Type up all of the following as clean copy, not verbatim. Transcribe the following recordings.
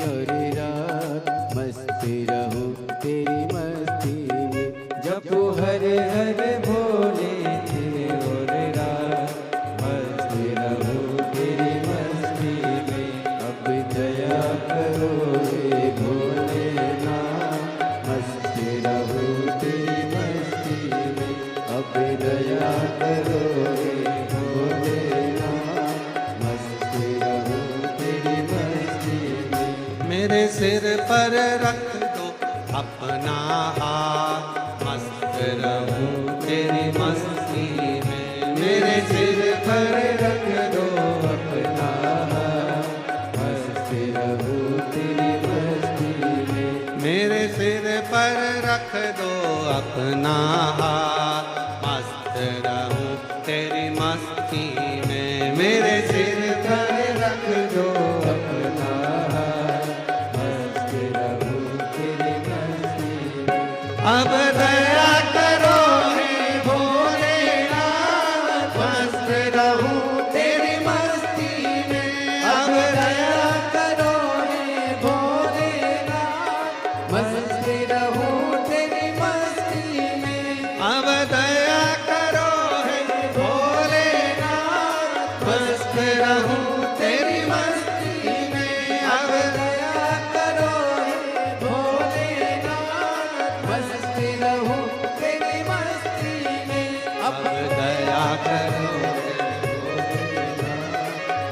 और रात मस्त रहूं तेरी मस्ती में। जपो हरे हरे भोले तेरे और रात मस्त रहूं तेरी मस्ती में। अब दया करो रे भोलेनाथ मस्त रहूं तेरी मस्ती में। अब दया करो रे भोलेनाथ मस्त रहूं तेरी मस्ती में। मेरे सिर पर रख दो अपना हाथ मस्त रहूं तेरी मस्ती में। मेरे सिर पर रख दो अपना हाथ मस्त रहूं तेरी मस्ती में। मेरे सिर पर रख दो अपना हाथ मस्त रहूं तेरी मस्ती में। मेरे सिर पर रख दो अपना हाथ मस्त रहूं तेरी मस्ती में। अब दया करो हे भोलेनाथ मस्त रहूं तेरी मस्ती में। अब दया करो हे भोलेनाथ मस्त रहूं तेरी मस्ती में। अब दया करो हे भोलेनाथ मस्त रहूं तेरी मस्ती में। अब दया करो हे भोलेनाथ मस्त रहूं तेरी मस्ती में। अब दया करो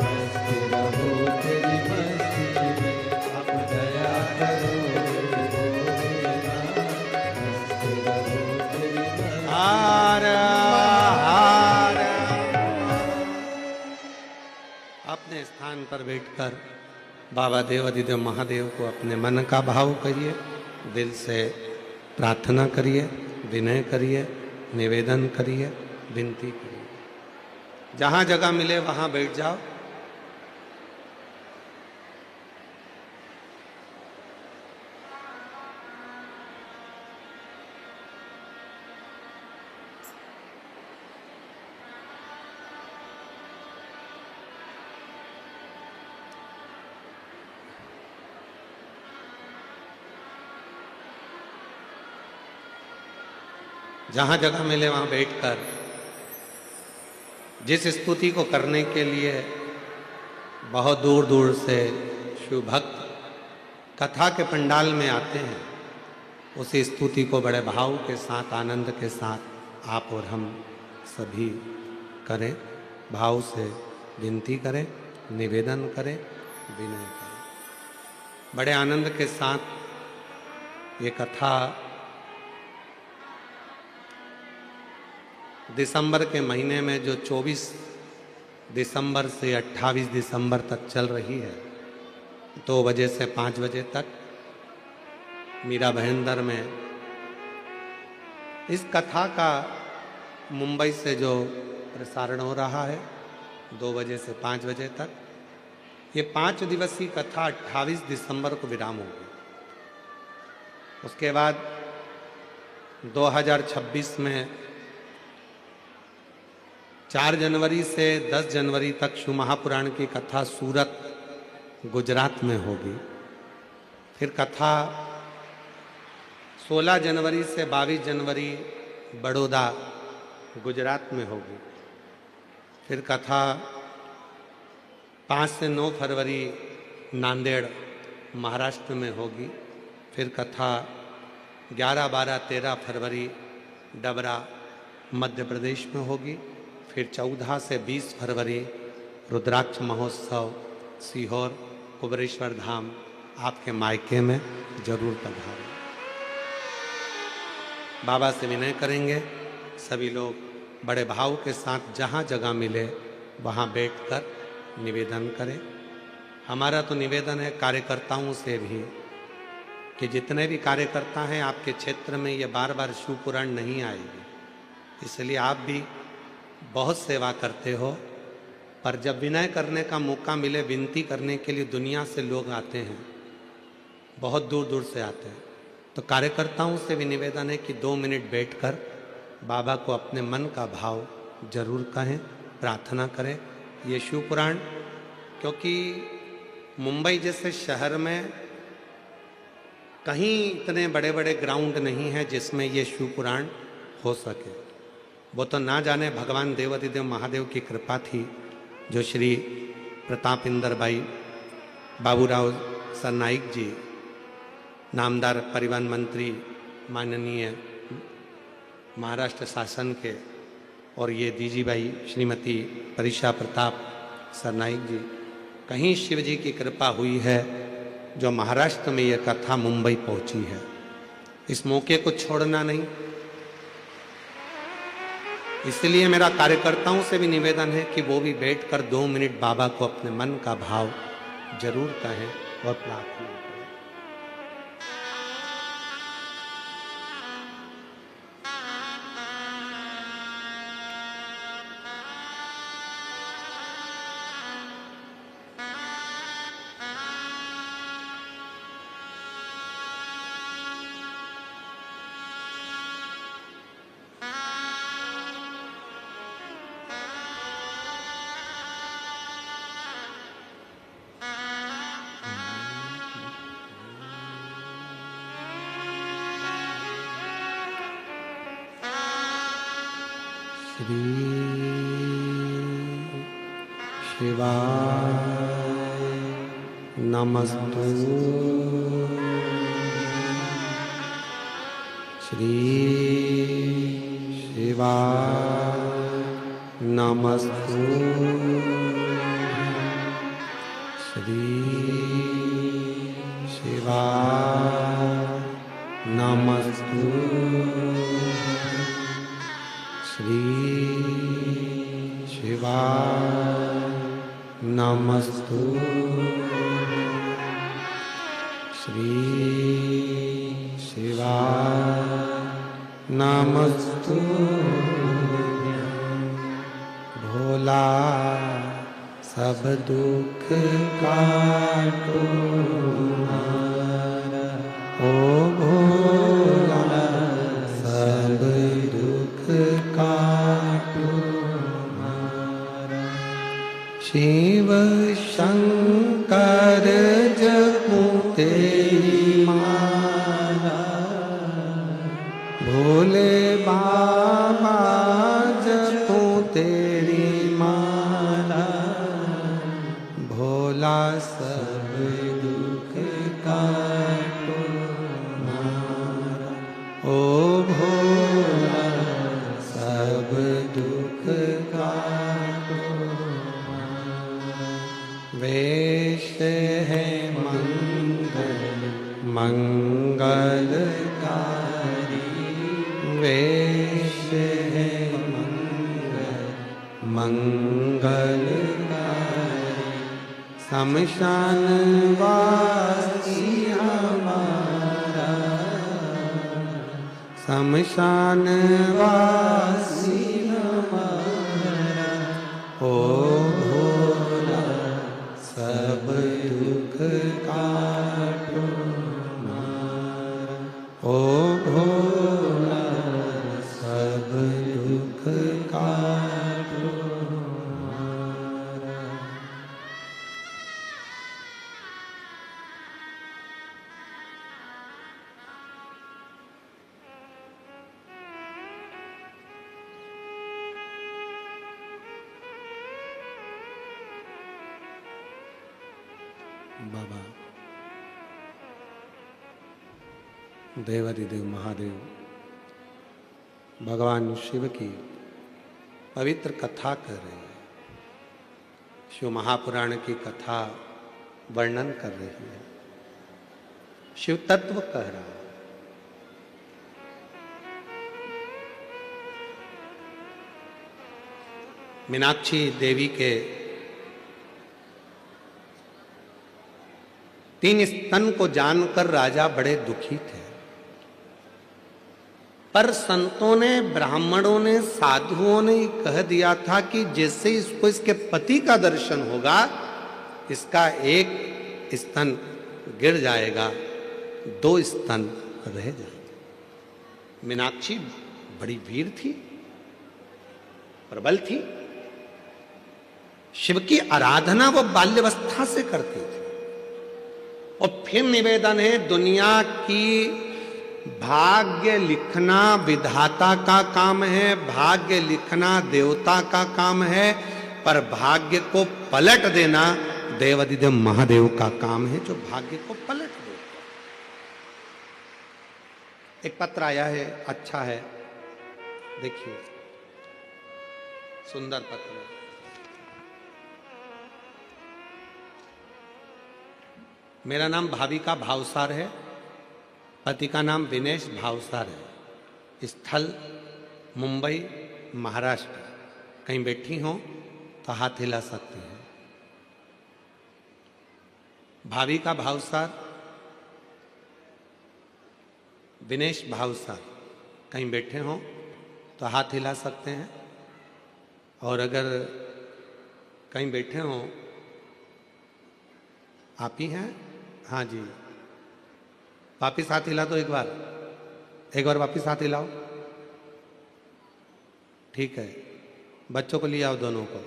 मस्त रहूं तेरी मस्ती में। अब दया करो हे भोलेनाथ मस्त रहूं तेरी मस्ती में। हार हार। अपने स्थान पर बैठकर बाबा देवाधिदेव महादेव को अपने मन का भाव करिए, दिल से प्रार्थना करिए, विनय करिए, निवेदन करिए, विनती करिए। जहाँ जगह मिले वहाँ बैठ जाओ। जहाँ जगह मिले वहाँ बैठकर जिस स्तुति को करने के लिए बहुत दूर दूर से शिव भक्त कथा के पंडाल में आते हैं, उसी स्तुति को बड़े भाव के साथ, आनंद के साथ आप और हम सभी करें, भाव से विनती करें, निवेदन करें, विनय करें। बड़े आनंद के साथ ये कथा दिसंबर के महीने में जो 24 दिसंबर से 28 दिसंबर तक चल रही है, 2 बजे से 5 बजे तक मीरा भाईंदर में इस कथा का मुंबई से जो प्रसारण हो रहा है 2 बजे से 5 बजे तक, ये 5 दिवसीय कथा 28 दिसंबर को विराम होगी। उसके बाद 2026 में 4 जनवरी से 10 जनवरी तक शिव महापुराण की कथा सूरत गुजरात में होगी। फिर कथा 16 जनवरी से 22 जनवरी बड़ौदा गुजरात में होगी। फिर कथा 5 से 9 फरवरी नांदेड़ महाराष्ट्र में होगी। फिर कथा 11, 12, 13 फरवरी डबरा मध्य प्रदेश में होगी। फिर 14 से 20 फरवरी रुद्राक्ष महोत्सव सीहोर कुबरेश्वर धाम आपके मायके में जरूर पधारें। बाबा से विनय करेंगे सभी लोग बड़े भाव के साथ जहाँ जगह मिले वहाँ बैठकर निवेदन करें। हमारा तो निवेदन है कार्यकर्ताओं से भी कि जितने भी कार्यकर्ता हैं आपके क्षेत्र में ये बार बार शिव पुराण नहीं आएगी, इसलिए आप भी बहुत सेवा करते हो, पर जब विनय करने का मौका मिले, विनती करने के लिए दुनिया से लोग आते हैं, बहुत दूर दूर से आते हैं, तो कार्यकर्ताओं से भी निवेदन है कि 2 मिनट बैठकर बाबा को अपने मन का भाव जरूर कहें, प्रार्थना करें। ये शिव पुराण क्योंकि मुंबई जैसे शहर में कहीं इतने बड़े बड़े ग्राउंड नहीं है जिसमें ये शिव पुराण हो सके। वो तो ना जाने भगवान देवाधिदेव महादेव की कृपा थी, जो श्री प्रताप इंदर भाई बाबूराव सरनाइक जी, नामदार परिवहन मंत्री माननीय महाराष्ट्र शासन के, और ये दीजी भाई श्रीमती परीक्षा प्रताप सरनाइक जी, कहीं शिव जी की कृपा हुई है जो महाराष्ट्र में यह कथा मुंबई पहुंची है। इस मौके को छोड़ना नहीं। इसलिए मेरा कार्यकर्ताओं से भी निवेदन है कि वो भी बैठकर 2 मिनट बाबा को अपने मन का भाव जरूर कहें और प्रार्थना करें। श्री शिवाय नमस्तु। श्री शिवाय नमस्तु। श्री शिवाय नमस्तु। श्री शिवाय नमस्तु। श्री शिवाय नमस्तु। भोला सब दुख काटो हमारा, ओ भोला सब दुख काटो हमारा। शिव शंकर जपू तेरी माला, भोले बाबा जपू तेरी माला। भोला सब दुख काटो हमारा, ओ भोला सब दुख काटो हमारा। वेश है मंगल मंगलकारी, वेश है मंगल मंगलकारी। शमशान वासी हमारा, शमशान वासी हमारा। ओ भोला सब दुख काटो हमारा, ओ भोला सब दुख काटो हमारा। बाबा देवाधिदेव महादेव भगवान शिव की पवित्र कथा कर रहे हैं। शिव महापुराण की कथा वर्णन कर रही है, शिव तत्व कह रहा है। मीनाक्षी देवी के 3 स्तन को जानकर राजा बड़े दुखी थे, पर संतों ने, ब्राह्मणों ने, साधुओं ने कह दिया था कि जैसे इसको इसके पति का दर्शन होगा, इसका एक स्तन गिर जाएगा, 2 स्तन रह जाएंगे। मीनाक्षी बड़ी वीर थी, प्रबल थी। शिव की आराधना वो बाल्यावस्था से करती थी। और फिर निवेदन है, दुनिया की भाग्य लिखना विधाता का काम है, भाग्य लिखना देवता का काम है, पर भाग्य को पलट देना देवाधिदेव महादेव का काम है, जो भाग्य को पलट दे। एक पत्र आया है, अच्छा है, देखिए, सुंदर पत्र है। मेरा नाम भाविका भावसार है, पति का नाम विनेश भावसार है, स्थल मुंबई महाराष्ट्र। कहीं बैठी हो तो हाथ हिला सकते हैं। भाविका भावसार, विनेश भावसार, कहीं बैठे हो तो हाथ हिला सकते हैं। और अगर कहीं बैठे हो, आप ही हैं? हाँ जी, वापिस हाथ हिला दो, एक बार वापिस हाथ हिलाओ। ठीक है, बच्चों को ले आओ, दोनों को।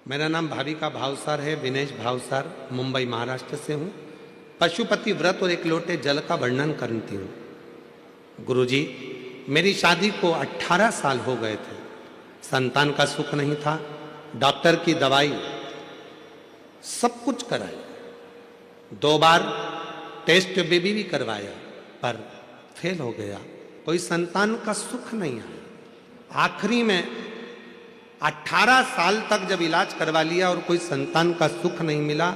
मेरा नाम भाविका भावसार है, विनेश भावसार, मुंबई महाराष्ट्र से हूँ। पशुपति व्रत और एक लोटे जल का वर्णन करती हूँ। गुरुजी, मेरी शादी को 18 साल हो गए थे, संतान का सुख नहीं था, डॉक्टर की दवाई सब कुछ कराई, 2 बार टेस्ट बेबी भी करवाया, पर फेल हो गया, कोई संतान का सुख नहीं आया। आखिरी में 18 साल तक जब इलाज करवा लिया और कोई संतान का सुख नहीं मिला,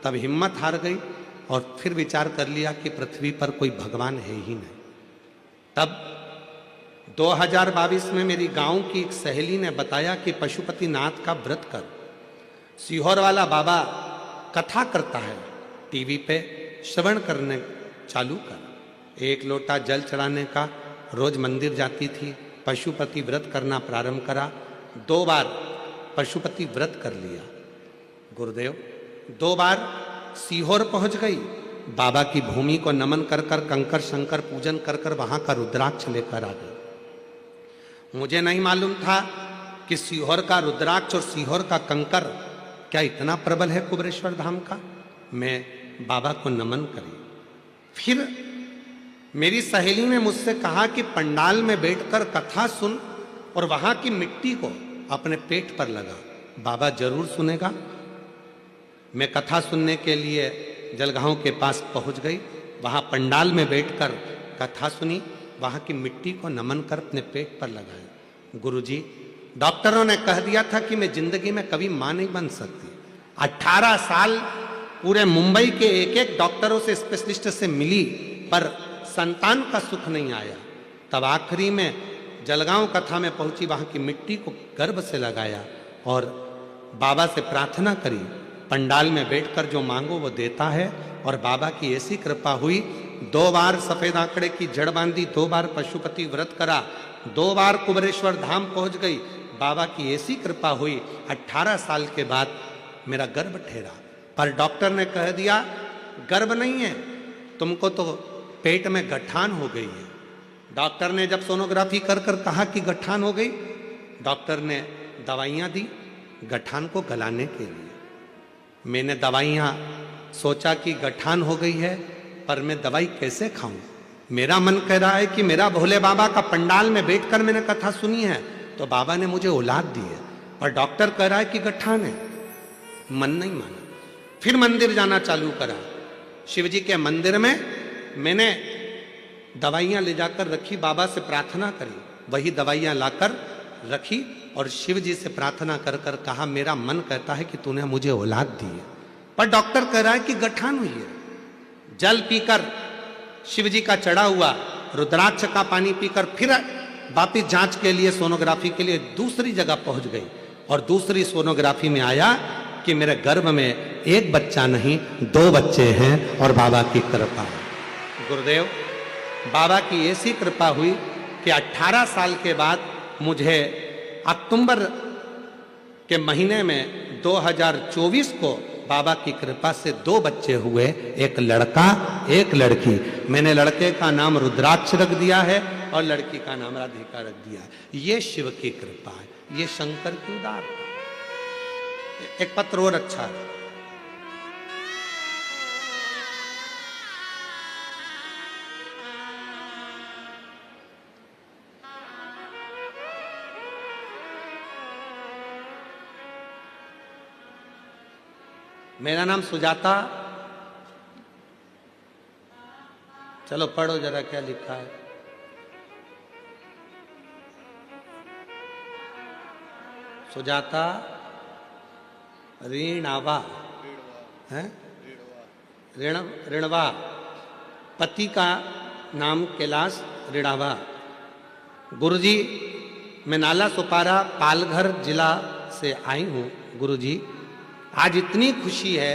तब हिम्मत हार गई और फिर विचार कर लिया कि पृथ्वी पर कोई भगवान है ही नहीं। तब 2022 में मेरी गांव की एक सहेली ने बताया कि पशुपति नाथ का व्रत कर, सीहोर वाला बाबा कथा करता है, टीवी पे श्रवण करने चालू कर। 1 लोटा जल चढ़ाने का, रोज मंदिर जाती थी, पशुपति व्रत करना प्रारंभ करा, 2 बार पशुपति व्रत कर लिया। गुरुदेव, 2 बार सीहोर पहुंच गई, बाबा की भूमि को नमन कर कर, कंकर शंकर पूजन कर कर वहां का रुद्राक्ष लेकर आ गई। मुझे नहीं मालूम था कि सीहोर का रुद्राक्ष और सीहोर का कंकर क्या इतना प्रबल है कुबेरेश्वर धाम का। मैं बाबा को नमन करी। फिर मेरी सहेली ने मुझसे कहा कि पंडाल में बैठकर कथा सुन और वहां की मिट्टी को अपने पेट पर लगा, बाबा जरूर सुनेगा। मैं कथा सुनने के लिए जलगांव के पास पहुंच गई, वहां पंडाल में बैठकर कथा सुनी, वहां की मिट्टी को नमन कर अपने पेट पर लगाया। गुरुजी, डॉक्टरों ने कह दिया था कि मैं जिंदगी में कभी मां नहीं बन सकती। 18 साल पूरे मुंबई के एक डॉक्टरों से, स्पेशलिस्ट से मिली, पर संतान का सुख नहीं आया। तब आखिरी में जलगांव कथा में पहुंची, वहां की मिट्टी को गर्भ से लगाया और बाबा से प्रार्थना करी, पंडाल में बैठकर जो मांगो वो देता है। और बाबा की ऐसी कृपा हुई, 2 बार सफेद आंकड़े की जड़ बांधी, 2 बार पशुपति व्रत करा, 2 बार कुबेरेश्वर धाम पहुंच गई। बाबा की ऐसी कृपा हुई, 18 साल के बाद मेरा गर्भ ठहरा। पर डॉक्टर ने कह दिया गर्भ नहीं है, तुमको तो पेट में गठान हो गई है। डॉक्टर ने जब सोनोग्राफी कर कर कहा कि गठान हो गई, डॉक्टर ने दवाइयाँ दी गठान को गलाने के लिए। मैंने दवाइयाँ सोचा कि गठान हो गई है, पर मैं दवाई कैसे खाऊं। मेरा मन कह रहा है कि मेरा भोले बाबा का पंडाल में बैठकर मैंने कथा सुनी है तो बाबा ने मुझे औलाद दी है, पर डॉक्टर कह रहा है कि गठान है। मन नहीं माना, फिर मंदिर जाना चालू करा। शिव जी के मंदिर में मैंने दवाइयाँ ले जाकर रखी, बाबा से प्रार्थना करी, वही दवाइयाँ लाकर रखी और शिव जी से प्रार्थना कर कर कहा, मेरा मन कहता है कि तूने मुझे औलाद दी है, पर डॉक्टर कह रहा है कि गठान हुई है। जल पीकर, शिव जी का चढ़ा हुआ रुद्राक्ष का पानी पीकर फिर वापिस जांच के लिए, सोनोग्राफी के लिए दूसरी जगह पहुंच गई और दूसरी सोनोग्राफी में आया कि मेरे गर्भ में 1 बच्चा नहीं 2 बच्चे हैं और बाबा की कृपा है। गुरुदेव, बाबा की ऐसी कृपा हुई कि 18 साल के बाद मुझे अक्टूबर के महीने में 2024 को बाबा की कृपा से 2 बच्चे हुए, 1 लड़का 1 लड़की। मैंने लड़के का नाम रुद्राक्ष रख दिया है और लड़की का नाम राधिका रख दिया है। ये शिव की कृपा है, ये शंकर की उदारता। एक पत्र और अच्छा है, मेरा नाम सुजाता। चलो पढ़ो जरा क्या लिखा है। सुजाता ऋणावा है, ऋणवा। पति का नाम कैलाश ऋणावा। गुरुजी, मैं नाला सुपारा पालघर जिला से आई हूँ। गुरुजी, आज इतनी खुशी है,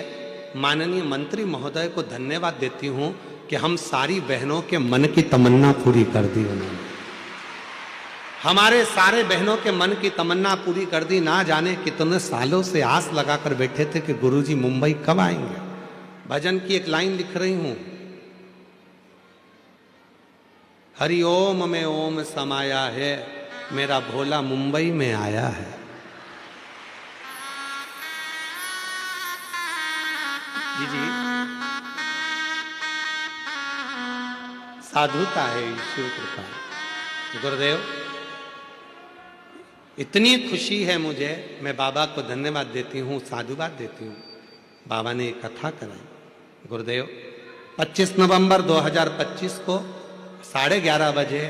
माननीय मंत्री महोदय को धन्यवाद देती हूँ कि हम सारी बहनों के मन की तमन्ना पूरी कर दी उन्होंने। हमारे सारे बहनों के मन की तमन्ना पूरी कर दी। ना जाने कितने सालों से आस लगाकर बैठे थे कि गुरुजी मुंबई कब आएंगे। भजन की एक लाइन लिख रही हूं, हरि ओम में ओम समाया है, मेरा भोला मुंबई में आया है। जी साधुता है ईश्वर कृपा। गुरुदेव, इतनी खुशी है मुझे, मैं बाबा को धन्यवाद देती हूँ, साधुवाद देती हूँ। बाबा ने एक कथा कराई। गुरुदेव, 25 नवंबर 2025 को 11:30 बजे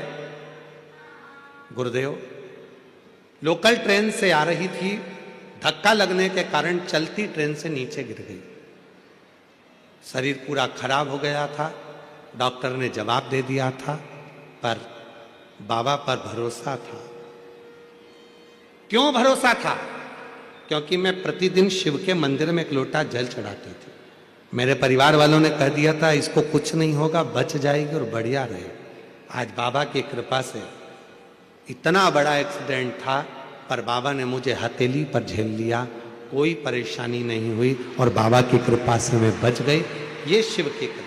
गुरुदेव लोकल ट्रेन से आ रही थी। धक्का लगने के कारण चलती ट्रेन से नीचे गिर गई। शरीर पूरा खराब हो गया था। डॉक्टर ने जवाब दे दिया था, पर बाबा पर भरोसा था। क्यों भरोसा था? क्योंकि मैं प्रतिदिन शिव के मंदिर में एक लोटा जल चढ़ाती थी। मेरे परिवार वालों ने कह दिया था इसको कुछ नहीं होगा, बच जाएगी और बढ़िया रहे। आज बाबा की कृपा से, इतना बड़ा एक्सीडेंट था पर बाबा ने मुझे हथेली पर झेल लिया, कोई परेशानी नहीं हुई और बाबा की कृपा से मैं बच गई। ये शिव की कृपा।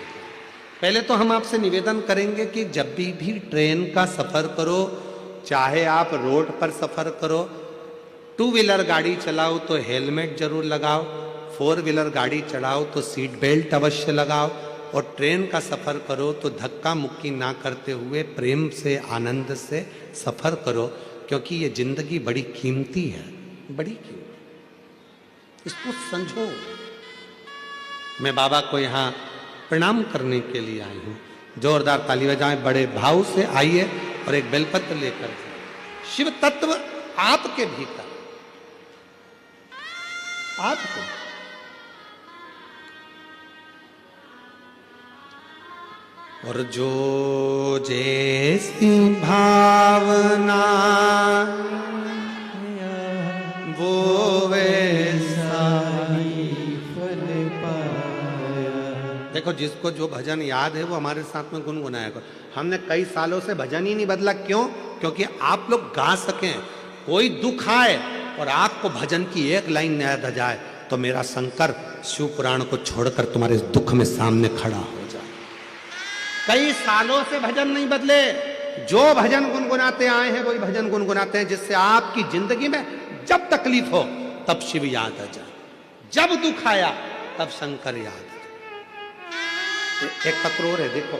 पहले तो हम आपसे निवेदन करेंगे कि जब भी ट्रेन का सफर करो, चाहे आप रोड पर सफर करो, 2 व्हीलर गाड़ी चलाओ तो हेलमेट जरूर लगाओ, 4 व्हीलर गाड़ी चलाओ तो सीट बेल्ट अवश्य लगाओ, और ट्रेन का सफर करो तो धक्का मुक्की ना करते हुए प्रेम से, आनंद से सफर करो, क्योंकि ये जिंदगी बड़ी कीमती है, बड़ी कीमती। इसको समझो। मैं बाबा को यहाँ प्रणाम करने के लिए आई हूँ। जोरदार ताली बजाएं, बड़े भाव से आइए और एक बेलपत्र लेकर जाइए। शिव तत्व आपके भीतर, आपको और जो जैसी भावना वो वैसा ही फल पाया। देखो, जिसको जो भजन याद है वो हमारे साथ में गुनगुनाया करो। हमने कई सालों से भजन ही नहीं बदला। क्यों? क्योंकि आप लोग गा सकें। कोई दुख आए और आपको भजन की एक लाइन याद आ जाए तो मेरा शंकर शिव पुराण को छोड़कर तुम्हारे दुख में सामने खड़ा हो जाए। कई सालों से भजन नहीं बदले। जो भजन गुनगुनाते आए हैं वही भजन गुनगुनाते हैं, जिससे आपकी जिंदगी में जब तकलीफ हो तब शिव याद आ जाए, जब दुख आया तब शंकर याद आ जाए। एक पत्र और है, देखो।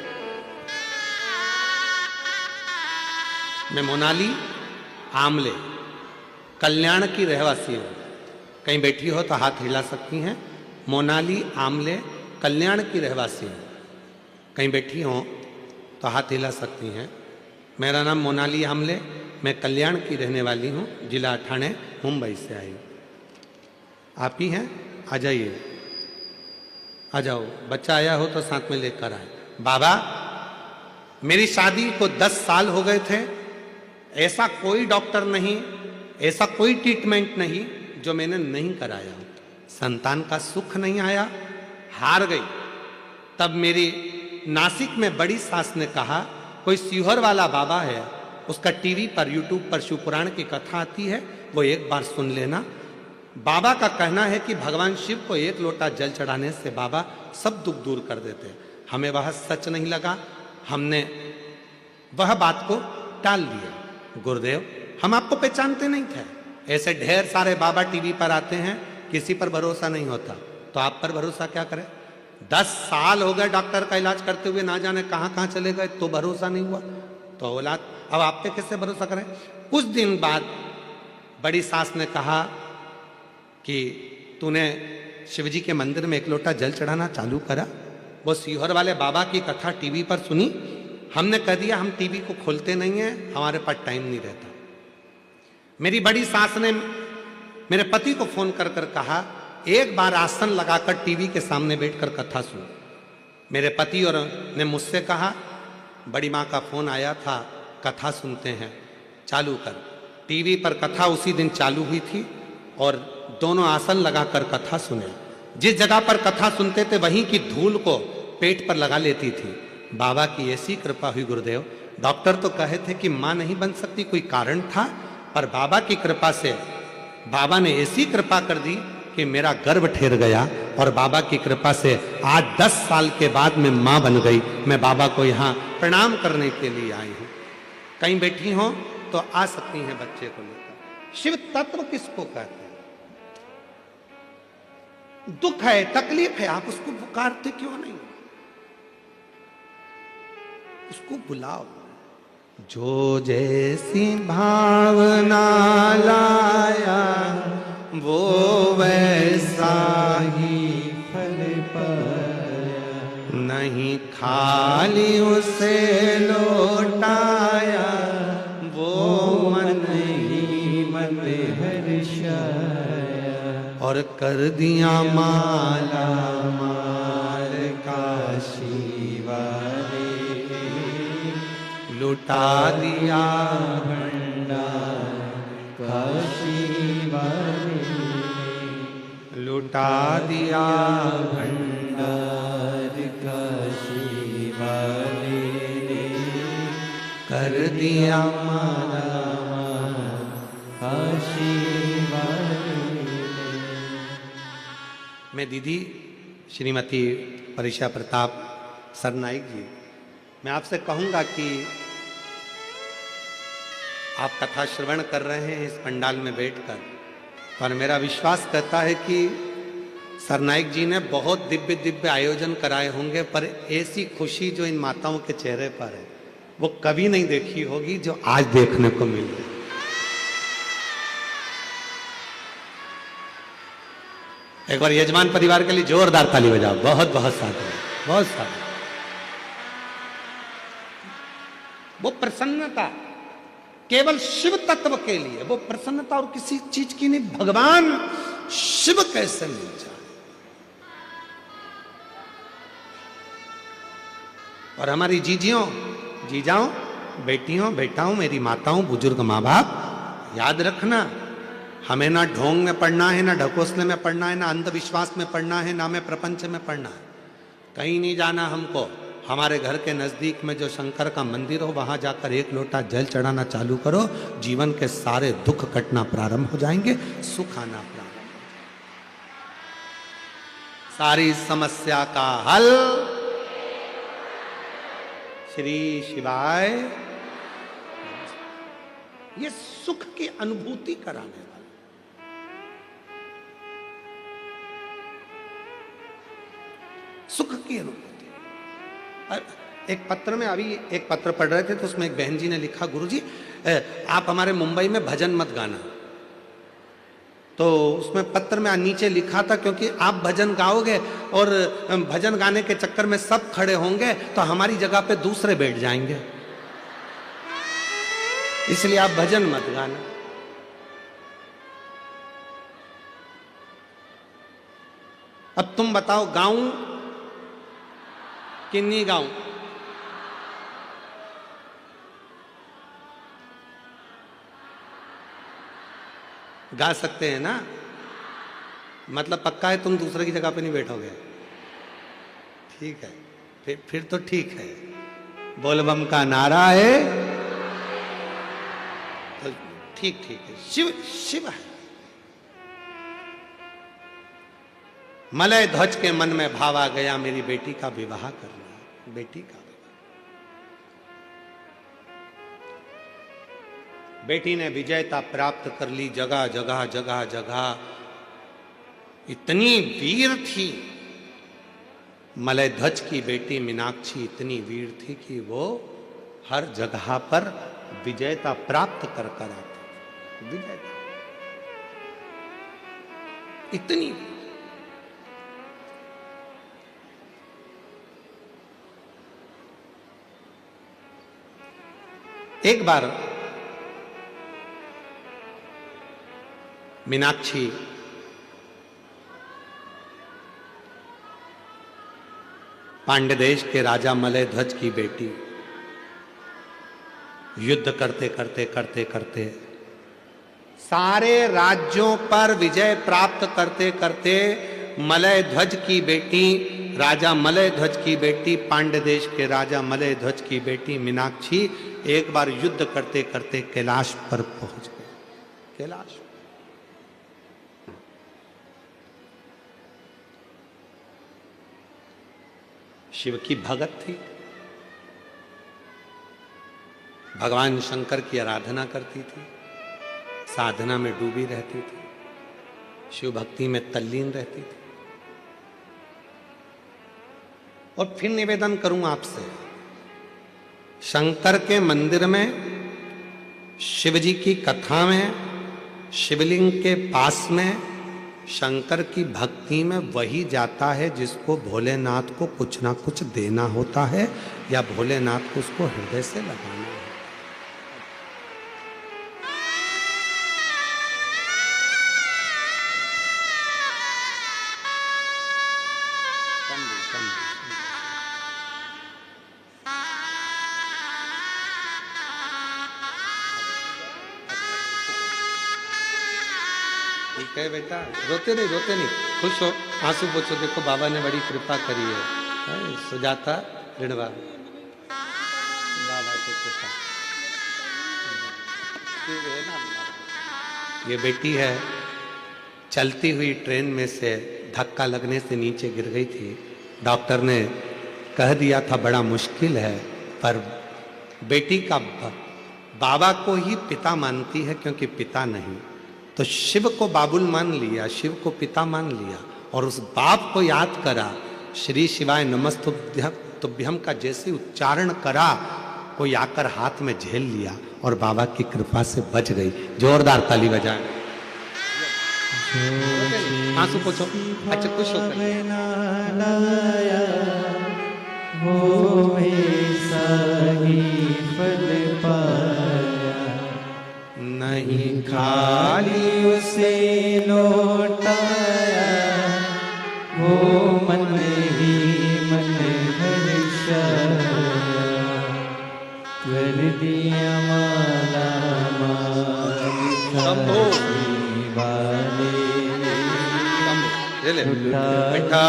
मैं मोनाली आमले कल्याण की रहवासी हूं। कहीं बैठी हो तो हाथ हिला सकती हैं। मोनाली आमले कल्याण की रहवासी हूं। कहीं बैठी हो तो हाथ हिला सकती हैं। मेरा नाम मोनाली आमले, मैं कल्याण की रहने वाली हूँ, जिला ठाणे, मुंबई से आई हूँ। आप ही हैं? आ जाइए, आ जाओ। बच्चा आया हो तो साथ में लेकर आए। बाबा, मेरी शादी को 10 साल हो गए थे। ऐसा कोई डॉक्टर नहीं, ऐसा कोई ट्रीटमेंट नहीं जो मैंने नहीं कराया। संतान का सुख नहीं आया, हार गई। तब मेरी नासिक में बड़ी सास ने कहा, कोई सीहोर वाला बाबा है, उसका टीवी पर, यूट्यूब पर शिव पुराण की कथा आती है, वो एक बार सुन लेना। बाबा का कहना है कि भगवान शिव को एक लोटा जल चढ़ाने से बाबा सब दुख दूर कर देते हैं। हमें वह सच नहीं लगा, हमने वह बात को टाल दिया। गुरुदेव, हम आपको पहचानते नहीं थे। ऐसे ढेर सारे बाबा टीवी पर आते हैं, किसी पर भरोसा नहीं होता, तो आप पर भरोसा क्या करें? 10 साल हो गए डॉक्टर का इलाज करते हुए, ना जाने कहां कहां चले गए, तो भरोसा नहीं हुआ। तो औलाद, अब आप पे कैसे भरोसा करें? कुछ दिन बाद बड़ी सास ने कहा कि तूने शिवजी के मंदिर में एक लोटा जल चढ़ाना चालू करा। वो सीहोर वाले बाबा की कथा टीवी पर सुनी, हमने कह दिया हम टीवी को खोलते नहीं हैं, हमारे पास टाइम नहीं रहता। मेरी बड़ी सास ने मेरे पति को फोन कर कर कहा एक बार आसन लगाकर टीवी के सामने बैठकर कथा सुन। मेरे पति और ने मुझसे कहा बड़ी माँ का फोन आया था, कथा सुनते हैं, चालू कर। टीवी पर कथा उसी दिन चालू हुई थी और दोनों आसन लगाकर कथा सुने। जिस जगह पर कथा सुनते थे वहीं की धूल को पेट पर लगा लेती थी। बाबा की ऐसी कृपा हुई गुरुदेव, डॉक्टर तो कहे थे कि मां नहीं बन सकती, कोई कारण था, पर बाबा की कृपा से बाबा ने ऐसी कृपा कर दी कि मेरा गर्भ ठहर गया और बाबा की कृपा से आज 10 साल के बाद मैं मां बन गई। मैं बाबा को यहाँ प्रणाम करने के लिए आई हूँ। कहीं बैठी हो तो आ सकती हैं बच्चे को लेकर। शिव तत्व किसको कहते हैं? दुख है, तकलीफ है, आप उसको पुकारते क्यों नहीं? उसको बुलाओ। जो जैसी भावना लाया वो वैसा ही फल पाया, नहीं खाली उसे लौटाया वो मन ही मन हर्षाया, और कर दिया माला माल काशी वाले, लुटा दिया भंडार काशी वाले, लुटा दिया भंडार काशी वाले, कर दिया माला काशी वाले। मैं दीदी श्रीमती परीक्षा प्रताप सरनाइक जी, मैं आपसे कहूंगा कि आप कथा श्रवण कर रहे हैं इस पंडाल में बैठकर, और मेरा विश्वास कहता है कि सरनाइक जी ने बहुत दिव्य दिव्य आयोजन कराए होंगे, पर ऐसी खुशी जो इन माताओं के चेहरे पर है वो कभी नहीं देखी होगी जो आज देखने को मिल रही। एक बार यजमान परिवार के लिए जोरदार ताली बजाओ। बहुत बहुत साधु, बहुत साधु। वो प्रसन्नता केवल शिव तत्व के लिए, वो प्रसन्नता और किसी चीज की नहीं। भगवान शिव कैसे मिल जाए। और हमारी जीजियों, जीजाओं, बेटियों, बेटाओं, मेरी माताओं, बुजुर्ग माँ बाप, याद रखना, हमें ना ढोंग में पढ़ना है, ना ढकोसले में पढ़ना है, ना अंधविश्वास में पढ़ना है, ना में प्रपंच में पढ़ना है। कहीं नहीं जाना हमको। हमारे घर के नजदीक में जो शंकर का मंदिर हो वहां जाकर एक लोटा जल चढ़ाना चालू करो, जीवन के सारे दुख कटना प्रारंभ हो जाएंगे, सुख आना प्रारंभ हो जाएंगे। सारी समस्या का हल श्री शिवाय। ये सुख की अनुभूति कराने वाला, सुख की अनुभूति। एक पत्र में, अभी एक पत्र पढ़ रहे थे तो उसमें एक बहन जी ने लिखा, गुरुजी आप हमारे मुंबई में भजन मत गाना। तो उसमें पत्र में नीचे लिखा था क्योंकि आप भजन गाओगे और भजन गाने के चक्कर में सब खड़े होंगे तो हमारी जगह पे दूसरे बैठ जाएंगे, इसलिए आप भजन मत गाना। अब तुम बताओ गाऊं कि नहीं गाऊं? गा सकते हैं ना? मतलब पक्का है तुम दूसरे की जगह पे नहीं बैठोगे? ठीक है, फिर तो ठीक है। बोलबम का नारा है तो ठीक ठीक है। शिव शिव है। मलय ध्वज के मन में भाव आ गया, मेरी बेटी का विवाह करना, बेटी का विवाह। बेटी ने विजयता प्राप्त कर ली, जगह जगह जगह जगह। इतनी वीर थी मलय ध्वज की बेटी मीनाक्षी, इतनी वीर थी कि वो हर जगह पर विजयता प्राप्त कर कर आती। विजयता इतनी, एक बार मीनाक्षी पांड्य देश के राजा मलय ध्वज की बेटी युद्ध करते करते करते करते सारे राज्यों पर विजय प्राप्त करते करते मलय ध्वज की बेटी, राजा मलय ध्वज की बेटी, पांड्य देश के राजा मलय ध्वज की बेटी मीनाक्षी एक बार युद्ध करते करते कैलाश पर पहुंच गई। कैलाश शिव की भगत थी, भगवान शंकर की आराधना करती थी, साधना में डूबी रहती थी, शिव भक्ति में तल्लीन रहती थी। और फिर निवेदन करूं आपसे, शंकर के मंदिर में शिव जी की कथा में शिवलिंग के पास में शंकर की भक्ति में वही जाता है जिसको भोलेनाथ को कुछ ना कुछ देना होता है या भोलेनाथ को उसको हृदय से लगाना है। ठीक है बेटा, रोते नहीं, खुश हो, आंसू पोछो। देखो बाबा ने बड़ी कृपा करी है। सुजाता ऋणवा बाबा की कृपा। ये बेटी है, चलती हुई ट्रेन में से धक्का लगने से नीचे गिर गई थी। डॉक्टर ने कह दिया था बड़ा मुश्किल है, पर बेटी का बाबा को ही पिता मानती है क्योंकि पिता नहीं, तो शिव को बाबुल मान लिया, शिव को पिता मान लिया और उस बाप को याद करा। श्री शिवाय नमस्तुभ्यम का जैसे उच्चारण करा, कोई आकर हाथ में झेल लिया और बाबा की कृपा से बच गई। जोरदार ताली बजाएं। आंसू पोछो। अच्छा, खुश होकर नहीं खाली उसे लौटाया, वो मन ही मन हर्षाया, कर दिया माला शंभो ले बैठा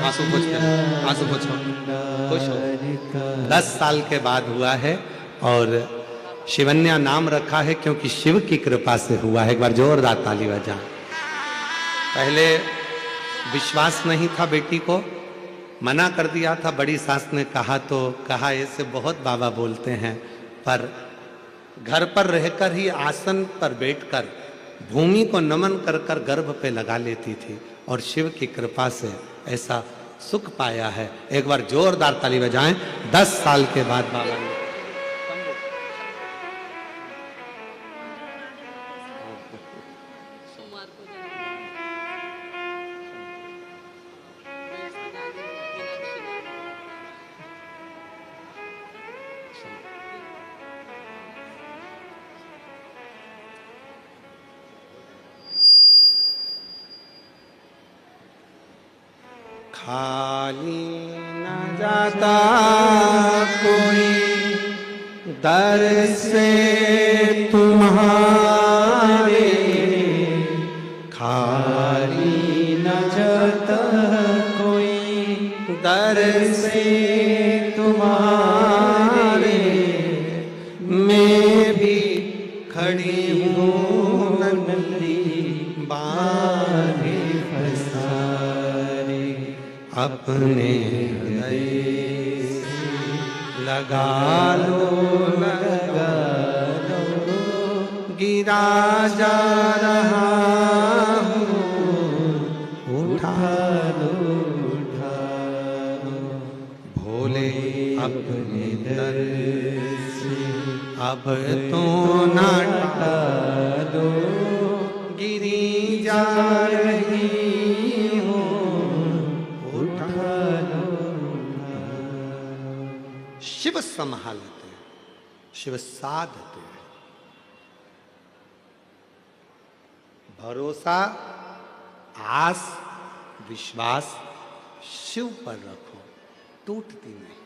आंसू पोछो, खुश हो। 10 साल के बाद हुआ है और शिवन्या नाम रखा है क्योंकि शिव की कृपा से हुआ है। एक बार जोरदार ताली बजा। पहले विश्वास नहीं था, बेटी को मना कर दिया था। बड़ी सास ने कहा तो कहा ऐसे बहुत बाबा बोलते हैं, पर घर पर रहकर ही आसन पर बैठकर भूमि को नमन कर कर गर्भ पे लगा लेती थी और शिव की कृपा से ऐसा सुख पाया है। एक बार जोरदार ताली बजाएं। 10 साल के बाद बाबा ने खाली न जाता कोई दर से तुम्हारे, खाली न जाता कोई दर से तुम्हारे, मैं भी खड़ी हूँ नंदी बारे अपने हृदय लगा लो, गिरा जा रहा हूँ, उठा लो भोले अपने दर से अब तो ना दो, गिरी जा रही संभालते हैं, शिव साधते हैं। भरोसा, आस, विश्वास शिव पर रखो, टूटती नहीं।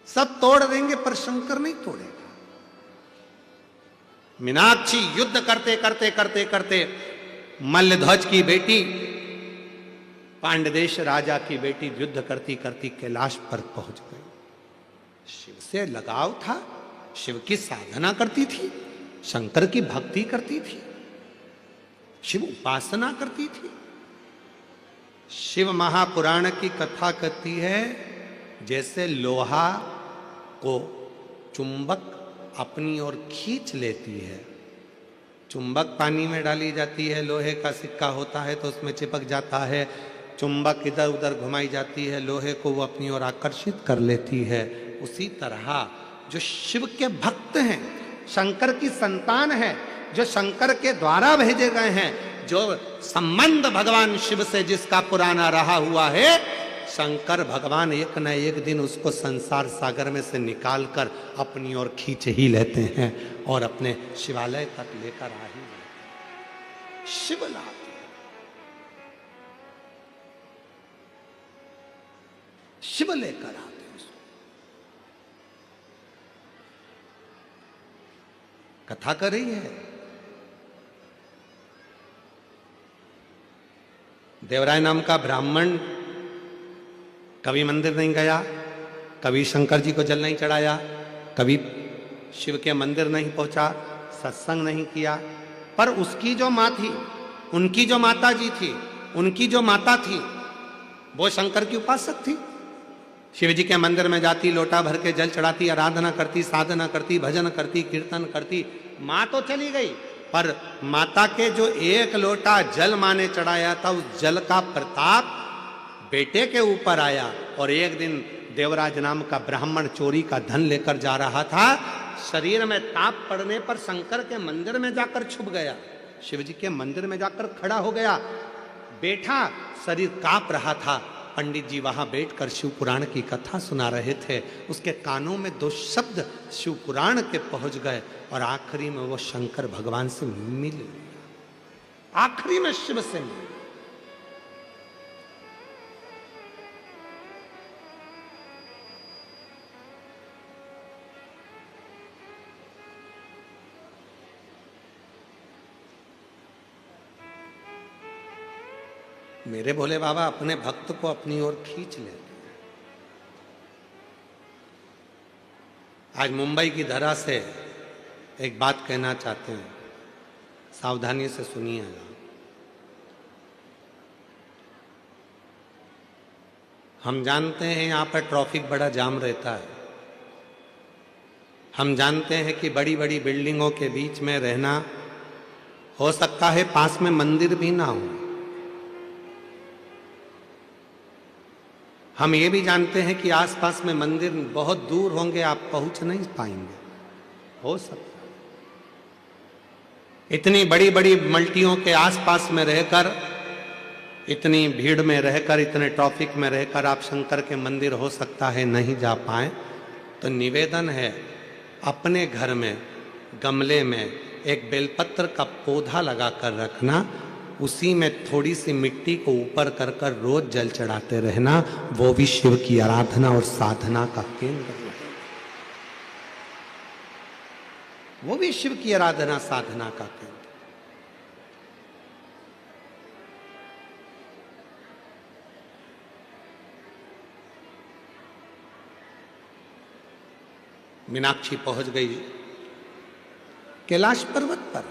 सब तोड़ देंगे पर शंकर नहीं तोड़ेगा। मीनाक्षी युद्ध करते करते करते करते मल्लध्वज की बेटी, पांडदेश राजा की बेटी युद्ध करती करती कैलाश पर पहुंच गई। शिव से लगाव था, शिव की साधना करती थी, शंकर की भक्ति करती थी, शिव उपासना करती थी। शिव महापुराण की कथा कहती है जैसे लोहा को चुंबक अपनी ओर खींच लेती है। चुंबक पानी में डाली जाती है, लोहे का सिक्का होता है तो उसमें चिपक जाता है, चुंबक इधर उधर घुमाई जाती है, लोहे को वो अपनी ओर आकर्षित कर लेती है। उसी तरह जो शिव के भक्त हैं, शंकर की संतान है, जो शंकर के द्वारा भेजे गए हैं, जो संबंध भगवान शिव से जिसका पुराना रहा हुआ है, शंकर भगवान एक न एक दिन उसको संसार सागर में से निकालकर अपनी ओर खींच ही लेते हैं और अपने शिवालय तक लेकर आ ही जाते हैं। शिव लाते हैं, शिव लेकर आते हैं उसको। कथा कर रही है, देवराय नाम का ब्राह्मण कभी मंदिर नहीं गया, कभी शंकर जी को जल नहीं चढ़ाया, कभी शिव के मंदिर नहीं पहुंचा, सत्संग नहीं किया, पर उसकी जो माँ थी, उनकी जो माता जी थी, उनकी जो माता थी, वो शंकर की उपासक थी। शिव जी के मंदिर में जाती, लोटा भर के जल चढ़ाती, आराधना करती, साधना करती, भजन करती, कीर्तन करती। माँ तो चली गई, पर माता के जो एक लोटा जल माँ ने चढ़ाया था, उस जल का प्रताप बेटे के ऊपर आया। और एक दिन देवराज नाम का ब्राह्मण चोरी का धन लेकर जा रहा था, शरीर में ताप पड़ने पर शंकर के मंदिर में जाकर छुप गया, शिव जी के मंदिर में जाकर खड़ा हो गया, बैठा, शरीर कांप रहा था। पंडित जी वहां बैठकर शिव पुराण की कथा सुना रहे थे, उसके कानों में दो शब्द शिव पुराण के पहुंच गए और आखिरी में वो शंकर भगवान से मिल लिया, आखिरी में शिव से मिल। मेरे भोले बाबा अपने भक्त को अपनी ओर खींच लेते हैं। आज मुंबई की धरा से एक बात कहना चाहते हैं, सावधानी से सुनिएगा। हम जानते हैं यहाँ पर ट्रैफिक बड़ा जाम रहता है, हम जानते हैं कि बड़ी बड़ी बिल्डिंगों के बीच में रहना, हो सकता है पास में मंदिर भी ना हो। हम ये भी जानते हैं कि आसपास में मंदिर बहुत दूर होंगे, आप पहुंच नहीं पाएंगे, हो सकता है। इतनी बड़ी बड़ी मल्टियों के आसपास में रहकर, इतनी भीड़ में रहकर, इतने ट्रैफिक में रहकर आप शंकर के मंदिर हो सकता है नहीं जा पाए, तो निवेदन है अपने घर में गमले में एक बेलपत्र का पौधा लगाकर रखना, उसी में थोड़ी सी मिट्टी को ऊपर कर कर रोज जल चढ़ाते रहना, वो भी शिव की आराधना और साधना का केंद्र है। वो भी शिव की आराधना साधना का केंद्र। मीनाक्षी पहुंच गई कैलाश पर्वत पर।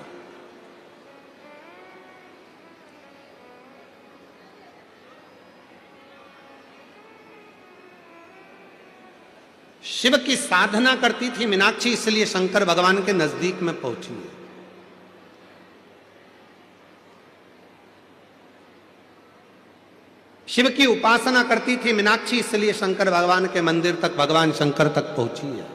शिव की साधना करती थी मीनाक्षी, इसलिए शंकर भगवान के नजदीक में पहुंची है। शिव की उपासना करती थी मीनाक्षी, इसलिए शंकर भगवान के मंदिर तक, भगवान शंकर तक पहुंची है।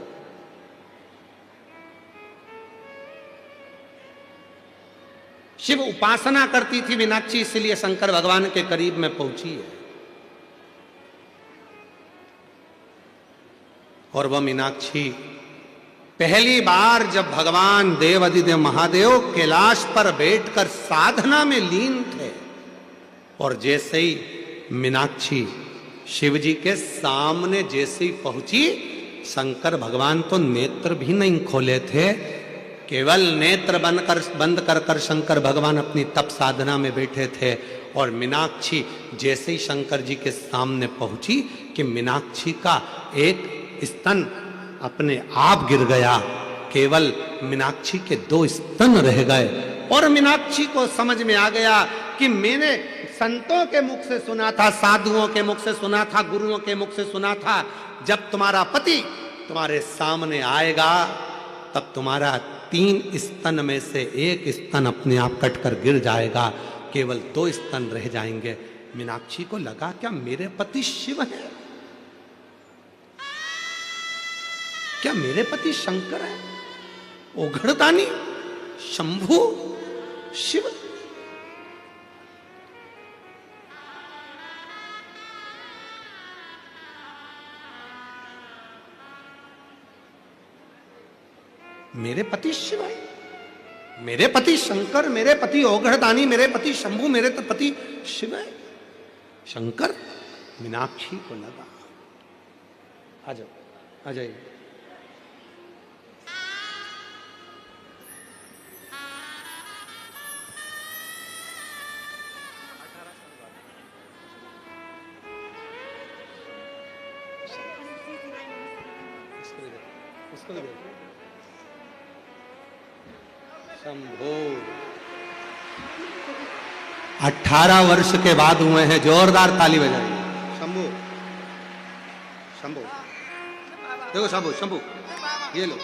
शिव उपासना करती थी मीनाक्षी, इसलिए शंकर भगवान के करीब में पहुंची है। और वह मीनाक्षी पहली बार जब भगवान देवाधिदेव महादेव कैलाश पर बैठकर साधना में लीन थे और जैसे ही मीनाक्षी शिव जी के सामने जैसे ही पहुंची, शंकर भगवान तो नेत्र भी नहीं खोले थे, केवल नेत्र बंद कर शंकर भगवान अपनी तप साधना में बैठे थे। और मीनाक्षी जैसे ही शंकर जी के सामने पहुंची कि मीनाक्षी का एक स्तन अपने आप गिर गया, केवल मीनाक्षी के 2 स्तन रह गए। और मीनाक्षी को समझ में आ गया कि मैंने संतों के मुख से सुना था, साधुओं के मुख से सुना था, गुरुओं के मुख से सुना था, जब तुम्हारा पति तुम्हारे सामने आएगा तब तुम्हारा 3 स्तन में से 1 स्तन अपने आप कटकर गिर जाएगा, केवल 2 स्तन रह जाएंगे। मीनाक्षी को लगा क्या मेरे पति शिव है? क्या मेरे पति शंकर है? ओघड़दानी, शंभु, शिव? मेरे पति शिव है, मेरे पति शंकर, मेरे पति ओघड़दानी, मेरे पति शंभु, मेरे तो पति शिव है, शंकर। मीनाक्षी को लगा। आ जाओ, आ जाइए। उसको भी देखो। शंभो 18 वर्ष के बाद हुए हैं, जोरदार ताली बजाइए। शंभु, शंभु देखो, शंभु, शंभु ये लो।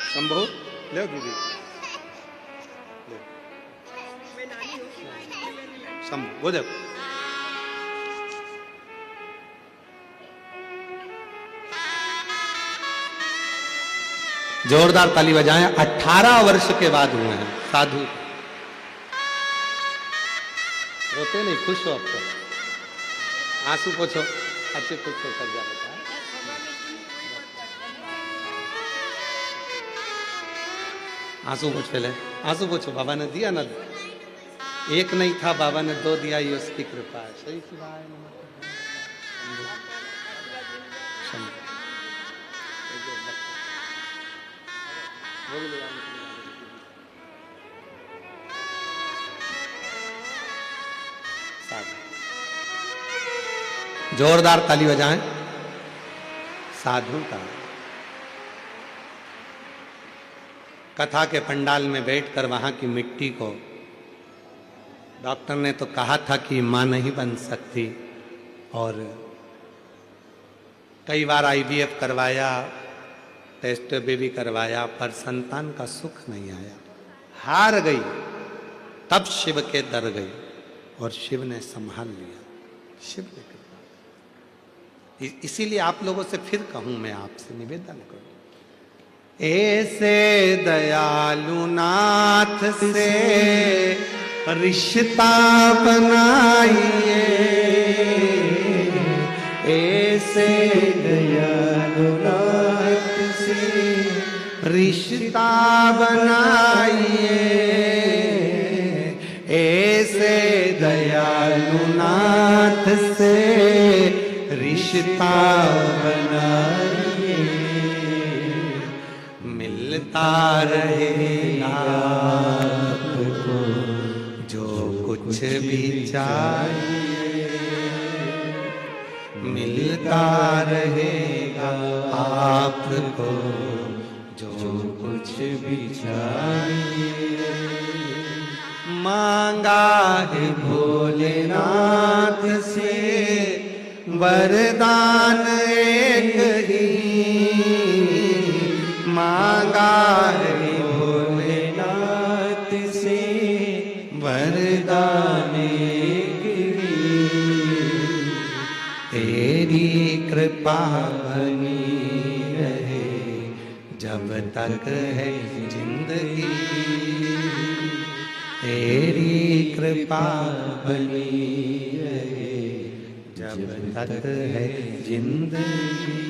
शंभु ले दीदी, शंभु वो देखो। जोरदार ताली बजाएं। 18 वर्ष के बाद हुए हैं साधु। रोते नहीं, खुश हो अब तो। आंसू पोछो, अच्छे खुश होकर जा बेटा। आंसू पोछ पहले, आंसू पोछो। बाबा ने दिया ना, एक नहीं था, बाबा ने 2 दिया, ये उसकी कृपा है। सही शिवाय नमः। जोरदार ताली बजाएं साधु का। कथा के पंडाल में बैठकर वहां की मिट्टी को डॉक्टर ने तो कहा था कि मां नहीं बन सकती, और कई बार IVF करवाया, टेस्ट बेबी करवाया, पर संतान का सुख नहीं आया, हार गई। तब शिव के दर गई और शिव ने संभाल लिया। शिव ने कृपा। इसीलिए आप लोगों से फिर कहूं, मैं आपसे निवेदन करूं, ऐसे दयालु नाथ से रिश्ता बनाइए, ऐसे दयालु नाथ से रिश्ता बनाइए, ऐसे दयालु नाथ से रिश्ता बनाइए, मिलता रहेगा आपको जो कुछ भी चाहिए, मिलता रहेगा आपको जो कुछ भी चाहिए। मांगा है भोलेनाथ से वरदान एक ही, मांगा है भोलेनाथ से वरदान एक ही, तेरी कृपा बनी रहे जब तक है जिंदगी, तेरी कृपा बनी रहे जब तक है जिंदगी।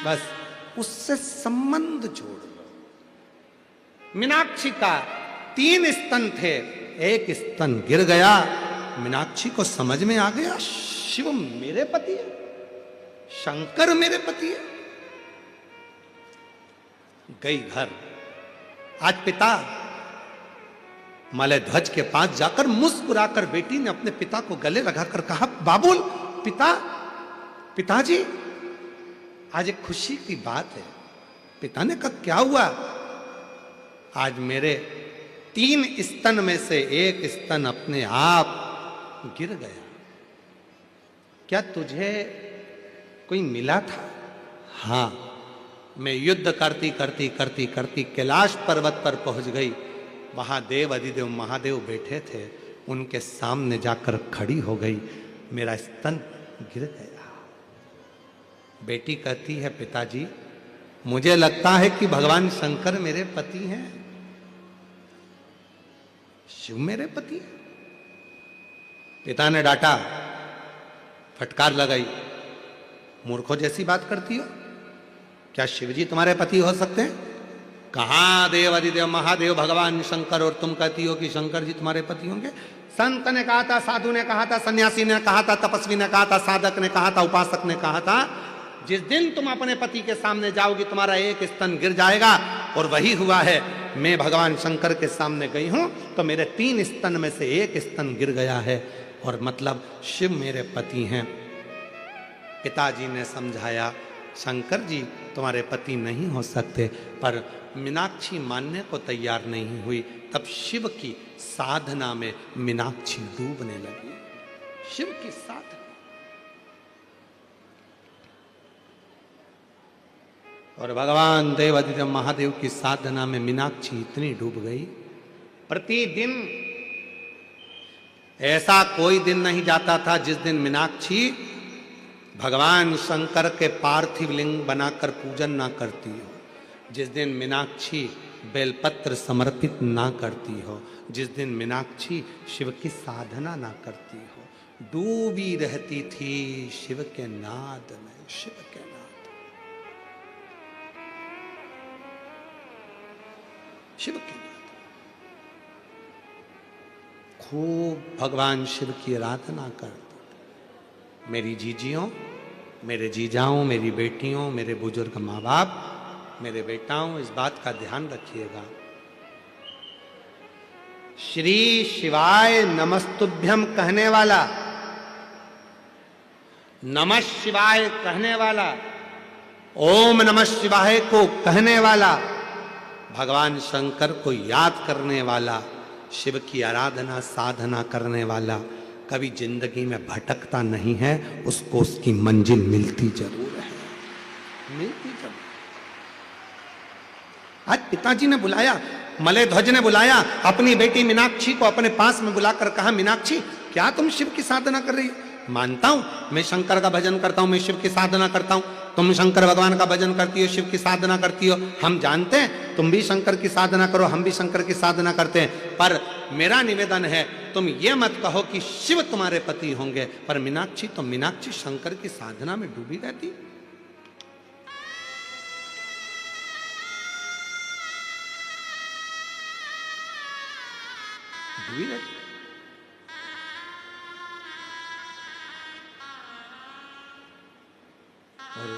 बस उससे संबंध जोड़ लो। मीनाक्षी का 3 स्तन थे, एक स्तन गिर गया। मीनाक्षी को समझ में आ गया शिव मेरे पति है, शंकर मेरे पति है। गई घर। आज पिता मलयध्वज के पास जाकर मुस्कुराकर बेटी ने अपने पिता को गले लगाकर कहा, बाबुल पिता, पिताजी आज एक खुशी की बात है। पिता ने कहा क्या हुआ? आज मेरे 3 स्तन में से एक स्तन अपने आप गिर गया। क्या तुझे कोई मिला था? हां, मैं युद्ध करती करती करती करती कैलाश पर्वत पर पहुंच गई। वहां देव अधिदेव महादेव बैठे थे, उनके सामने जाकर खड़ी हो गई, मेरा स्तन गिर गया। बेटी कहती है पिताजी मुझे लगता है कि भगवान शंकर मेरे पति हैं, शिव मेरे पति है। पिता ने डांटा, फटकार लगाई, मूर्खों जैसी बात करती हो, क्या शिवजी तुम्हारे पति हो सकते हैं? कहां देव अधिदेव महादेव भगवान शंकर और तुम कहती हो कि शंकर जी तुम्हारे पति होंगे? संत ने कहा था, साधु ने कहा था, सन्यासी ने कहा था, तपस्वी ने कहा था, साधक ने कहा था, उपासक ने कहा था, जिस दिन तुम अपने पति के सामने जाओगी तुम्हारा एक स्तन गिर जाएगा। और वही हुआ है। मैं भगवान शंकर के सामने गई हूं तो मेरे 3 स्तन में से एक स्तन गिर गया है, और मतलब शिव मेरे पति हैं। पिताजी ने समझाया शंकर जी तुम्हारे पति नहीं हो सकते, पर मीनाक्षी मानने को तैयार नहीं हुई। तब शिव की साधना में मीनाक्षी डूबने लगी। शिव की साधना। और भगवान देव अधिदेव महादेव की साधना में मीनाक्षी इतनी डूब गई, प्रतिदिन ऐसा कोई दिन नहीं जाता था जिस दिन मीनाक्षी भगवान शंकर के पार्थिव लिंग बनाकर पूजन ना करती हो, जिस दिन मीनाक्षी बेलपत्र समर्पित ना करती हो, जिस दिन मीनाक्षी शिव की साधना ना करती हो। डूबी रहती थी शिव के नाद में, शिव के नाद। शिव की नाद। खूब भगवान शिव की आराधना करती। मेरी जीजियों, मेरे जीजाओं, मेरी बेटियों, मेरे बुजुर्ग माँ बाप, मेरे बेटाओं, इस बात का ध्यान रखिएगा। श्री शिवाय नमस्तुभ्यम कहने वाला, नमः शिवाय कहने वाला, ओम नमः शिवाय को कहने वाला, भगवान शंकर को याद करने वाला, शिव की आराधना साधना करने वाला कभी जिंदगी में भटकता नहीं है, उसको उसकी मंजिल मिलती जरूर है, मिलती जरूर। आज पिताजी ने बुलाया, मलयध्वज ने बुलाया अपनी बेटी मीनाक्षी को अपने पास में बुलाकर कहा, मीनाक्षी क्या तुम शिव की साधना कर रही हो? मानता हूं मैं शंकर का भजन करता हूं, मैं शिव की साधना करता हूं, तुम शंकर भगवान का भजन करती हो, शिव की साधना करती हो, हम जानते हैं तुम भी शंकर की साधना करो, हम भी शंकर की साधना करते हैं, पर मेरा निवेदन है तुम ये मत कहो कि शिव तुम्हारे पति होंगे। पर मीनाक्षी तो मीनाक्षी शंकर की साधना में डूबी रहती, डूबी रहती। और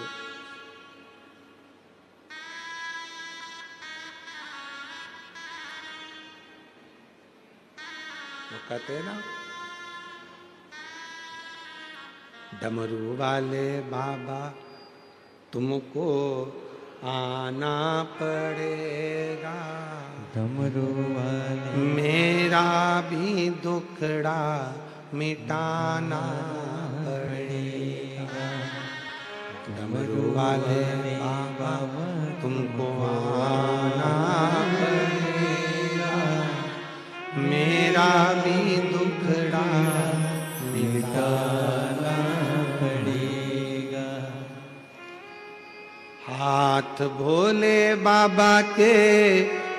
वो कहते हैं ना, डमरू वाले बाबा तुमको आना पड़ेगा, डमरू वाले मेरा भी दुखड़ा मिटाना पड़ेगा। डमरू वाले बाबा तुमको आना पड़ेगा, मेरा भी दुखड़ा मिटाना पड़ेगा। हाथ भोले बाबा के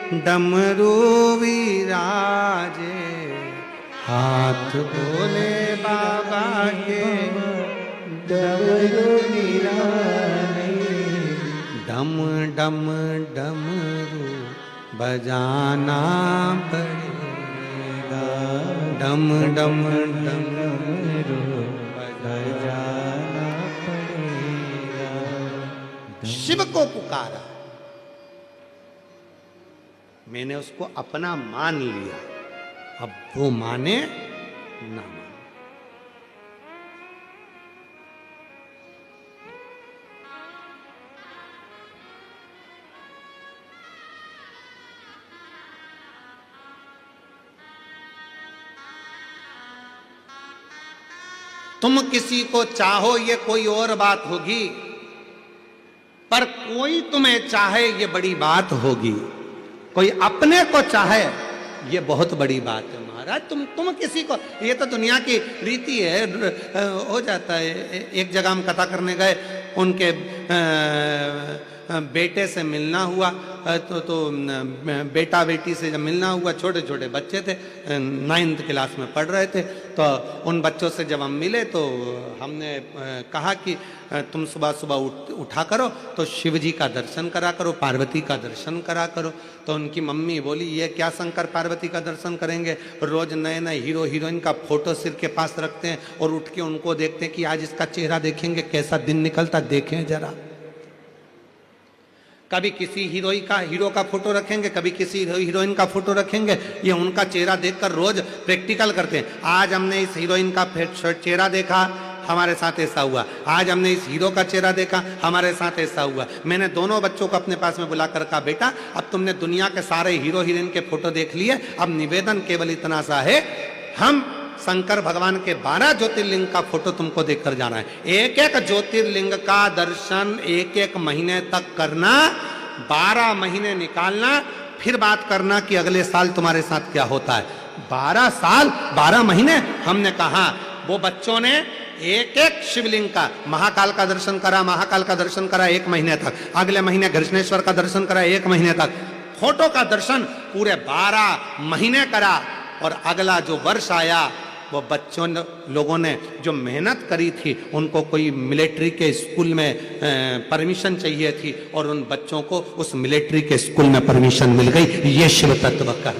डमरू विराजे, हाथ भोले बाबा के डमरू निराले, डम डम डमरू बजाना पड़ेगा, डम डम डमरू बजाना पड़ेगा। शिव को पुकारा, मैंने उसको अपना मान लिया, अब वो माने ना माने। तुम किसी को चाहो ये कोई और बात होगी, पर कोई तुम्हें चाहे ये बड़ी बात होगी। कोई अपने को चाहे ये बहुत बड़ी बात है महाराज। तुम किसी को, ये तो दुनिया की रीति है, हो जाता है। एक जगह हम कथा करने गए, उनके बेटे से मिलना हुआ, तो बेटा बेटी से जब मिलना हुआ, छोटे छोटे बच्चे थे, 9th क्लास में पढ़ रहे थे। तो उन बच्चों से जब हम मिले तो हमने कहा कि तुम सुबह सुबह उठा करो तो शिव जी का दर्शन करा करो, पार्वती का दर्शन करा करो। तो उनकी मम्मी बोली, ये क्या शंकर पार्वती का दर्शन करेंगे, रोज नए नए हीरो हीरोइन का फोटो सिर के पास रखते हैं और उठ के उनको देखते हैं कि आज इसका चेहरा देखेंगे, कैसा दिन निकलता देखें जरा। कभी किसी हीरो का फोटो रखेंगे, कभी किसी हीरोइन का फोटो रखेंगे, ये उनका चेहरा देखकर रोज प्रैक्टिकल करते हैं। आज हमने इस हीरोइन का चेहरा देखा, हमारे साथ ऐसा हुआ। आज हमने इस हीरो का चेहरा देखा, हमारे साथ ऐसा हुआ। मैंने दोनों बच्चों को अपने पास में बुलाकर कहा, बेटा अब तुमने दुनिया के सारे हीरो हीरोइन के फोटो देख लिए, अब निवेदन केवल इतना सा है, हम शंकर भगवान के 12 ज्योतिर्लिंग का फोटो तुमको देखकर जाना है। एक एक ज्योतिर्लिंग का दर्शन एक एक महीने तक करना, 12 महीने निकालना, फिर बात करना कि अगले साल तुम्हारे साथ क्या होता है। 12 साल 12 महीने हमने कहा। वो बच्चों ने एक एक शिवलिंग का, महाकाल का दर्शन करा, महाकाल का दर्शन करा 1 महीने तक, अगले महीने घृष्णेश्वर का दर्शन करा 1 महीने तक, फोटो का दर्शन पूरे 12 महीने करा। और अगला जो वर्ष आया, वो बच्चों लोगों ने जो मेहनत करी थी, उनको कोई मिलिट्री के स्कूल में परमिशन चाहिए थी और उन बच्चों को उस मिलिट्री के स्कूल में परमिशन मिल गई। ये शिव तत्व का।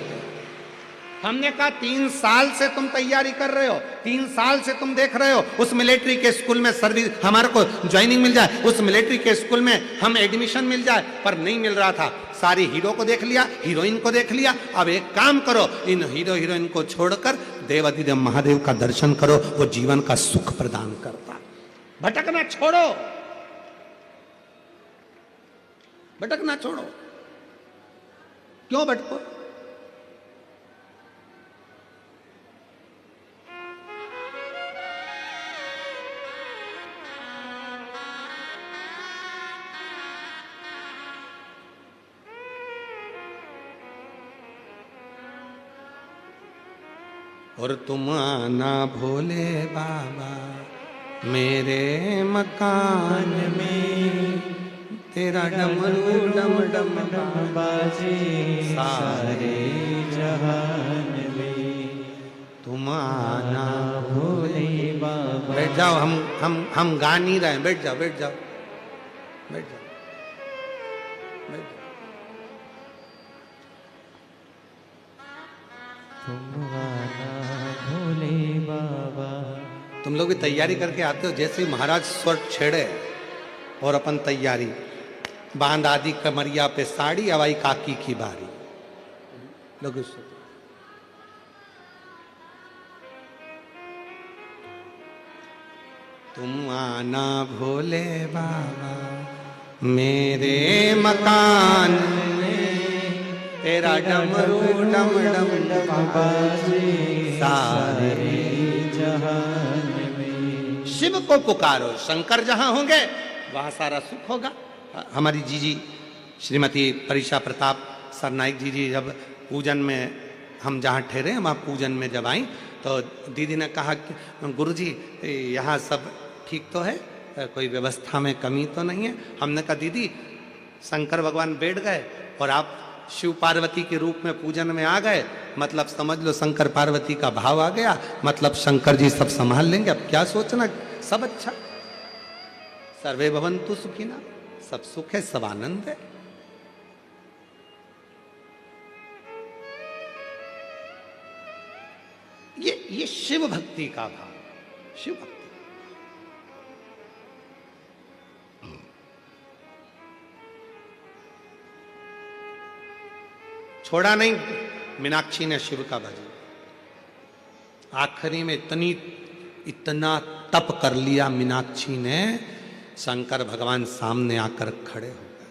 हमने कहा 3 साल से तुम तैयारी कर रहे हो, 3 साल से तुम देख रहे हो उस मिलिट्री के स्कूल में सर्विस, हमारे को ज्वाइनिंग मिल जाए, उस मिलिट्री के स्कूल में हम एडमिशन मिल जाए, पर नहीं मिल रहा था। सारी हीरो को देख लिया, हीरोइन को देख लिया। अब एक काम करो, इन हीरो हीरोइन को छोड़कर देवाधिदेव महादेव का दर्शन करो, वो जीवन का सुख प्रदान करता। भटकना छोड़ो, भटकना छोड़ो। क्यों भटको? और तुम आना भोले बाबा मेरे मकान में, तेरा डमरू डम डम डम बाजे सारे जहान में। तुम आना भोले बाबा। बैठ जाओ, हम गा नहीं रहे हैं, बैठ जाओ बैठ जाओ बैठ जाओ बैठ जाओ। तुम आना भोले बाबा। तुम लोग भी तैयारी करके आते हो, जैसे ही महाराज स्वर छेड़े और अपन तैयारी, बांध आदि कमरिया पे साड़ी, हवाई काकी की बारी। लोग तुम आना भोले बाबा मेरे मकान में, तेरा डमरू डम डम डम बाजे सारे जहान में। शिव को पुकारो, शंकर जहां होंगे वहां सारा सुख होगा। हमारी जीजी श्रीमती परीक्षा प्रताप सरनाइक जी जब पूजन में, हम जहाँ ठहरे वहाँ पूजन में जब आई, तो दीदी ने कहा कि गुरुजी यहाँ सब ठीक तो है, कोई व्यवस्था में कमी तो नहीं है। हमने कहा दीदी शंकर भगवान बैठ गए और आप शिव पार्वती के रूप में पूजन में आ गए, मतलब समझ लो शंकर पार्वती का भाव आ गया, मतलब शंकर जी सब संभाल लेंगे। अब क्या सोचना, सब अच्छा, सर्वे भवन्तु सुखिना, सब सुख है, सब आनंद है। ये शिव भक्ति का भाव, शिव भक्ति। छोड़ा नहीं मीनाक्षी ने शिव का भजन। आखिरी में इतना तप कर लिया मीनाक्षी ने, शंकर भगवान सामने आकर खड़े हो गए।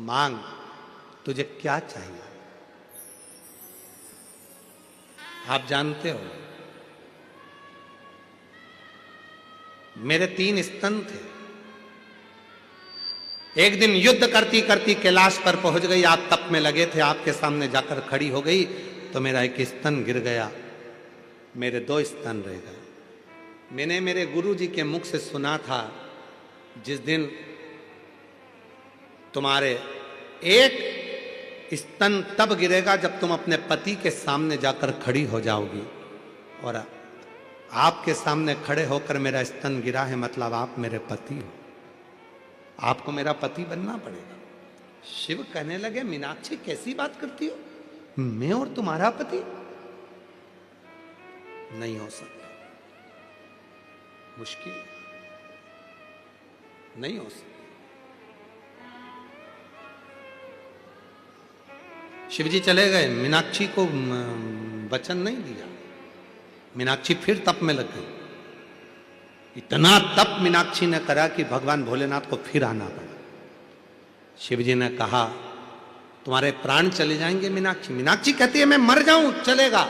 मांग, तुझे क्या चाहिए? आप जानते हो मेरे 3 स्तन थे, एक दिन युद्ध करती करती कैलाश पर पहुंच गई, आप तप में लगे थे, आपके सामने जाकर खड़ी हो गई तो मेरा एक स्तन गिर गया, मेरे 2 स्तन रह गए। मैंने मेरे गुरु जी के मुख से सुना था, जिस दिन तुम्हारे एक स्तन तब गिरेगा जब तुम अपने पति के सामने जाकर खड़ी हो जाओगी, और आपके सामने खड़े होकर मेरा स्तन गिरा है, मतलब आप मेरे पति हो, आपको मेरा पति बनना पड़ेगा। शिव कहने लगे, मीनाक्षी कैसी बात करती हो, मैं और तुम्हारा पति? नहीं हो सकता, मुश्किल, नहीं हो सकता। शिवजी चले गए, मीनाक्षी को वचन नहीं दिया, मीनाक्षी फिर तप में लग गई। इतना तप मीनाक्षी ने करा कि भगवान भोलेनाथ को फिर आना पड़ा। शिवजी ने कहा, तुम्हारे प्राण चले जाएंगे मीनाक्षी। मीनाक्षी कहती है, मैं मर जाऊं चलेगा,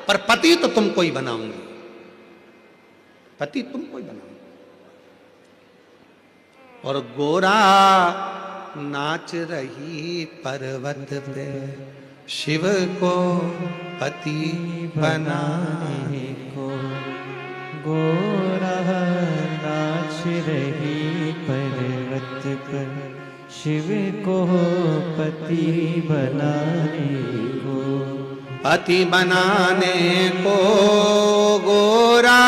पर पति तो तुमको ही बनाऊंगी, पति तुमको ही बनाऊंगी। और गोरा नाच रही पर्वत पे, शिव को पति बनाने को। गोरा नाच रही पर्वत पर, शिव को पति बनाने को। पति बनाने को गोरा,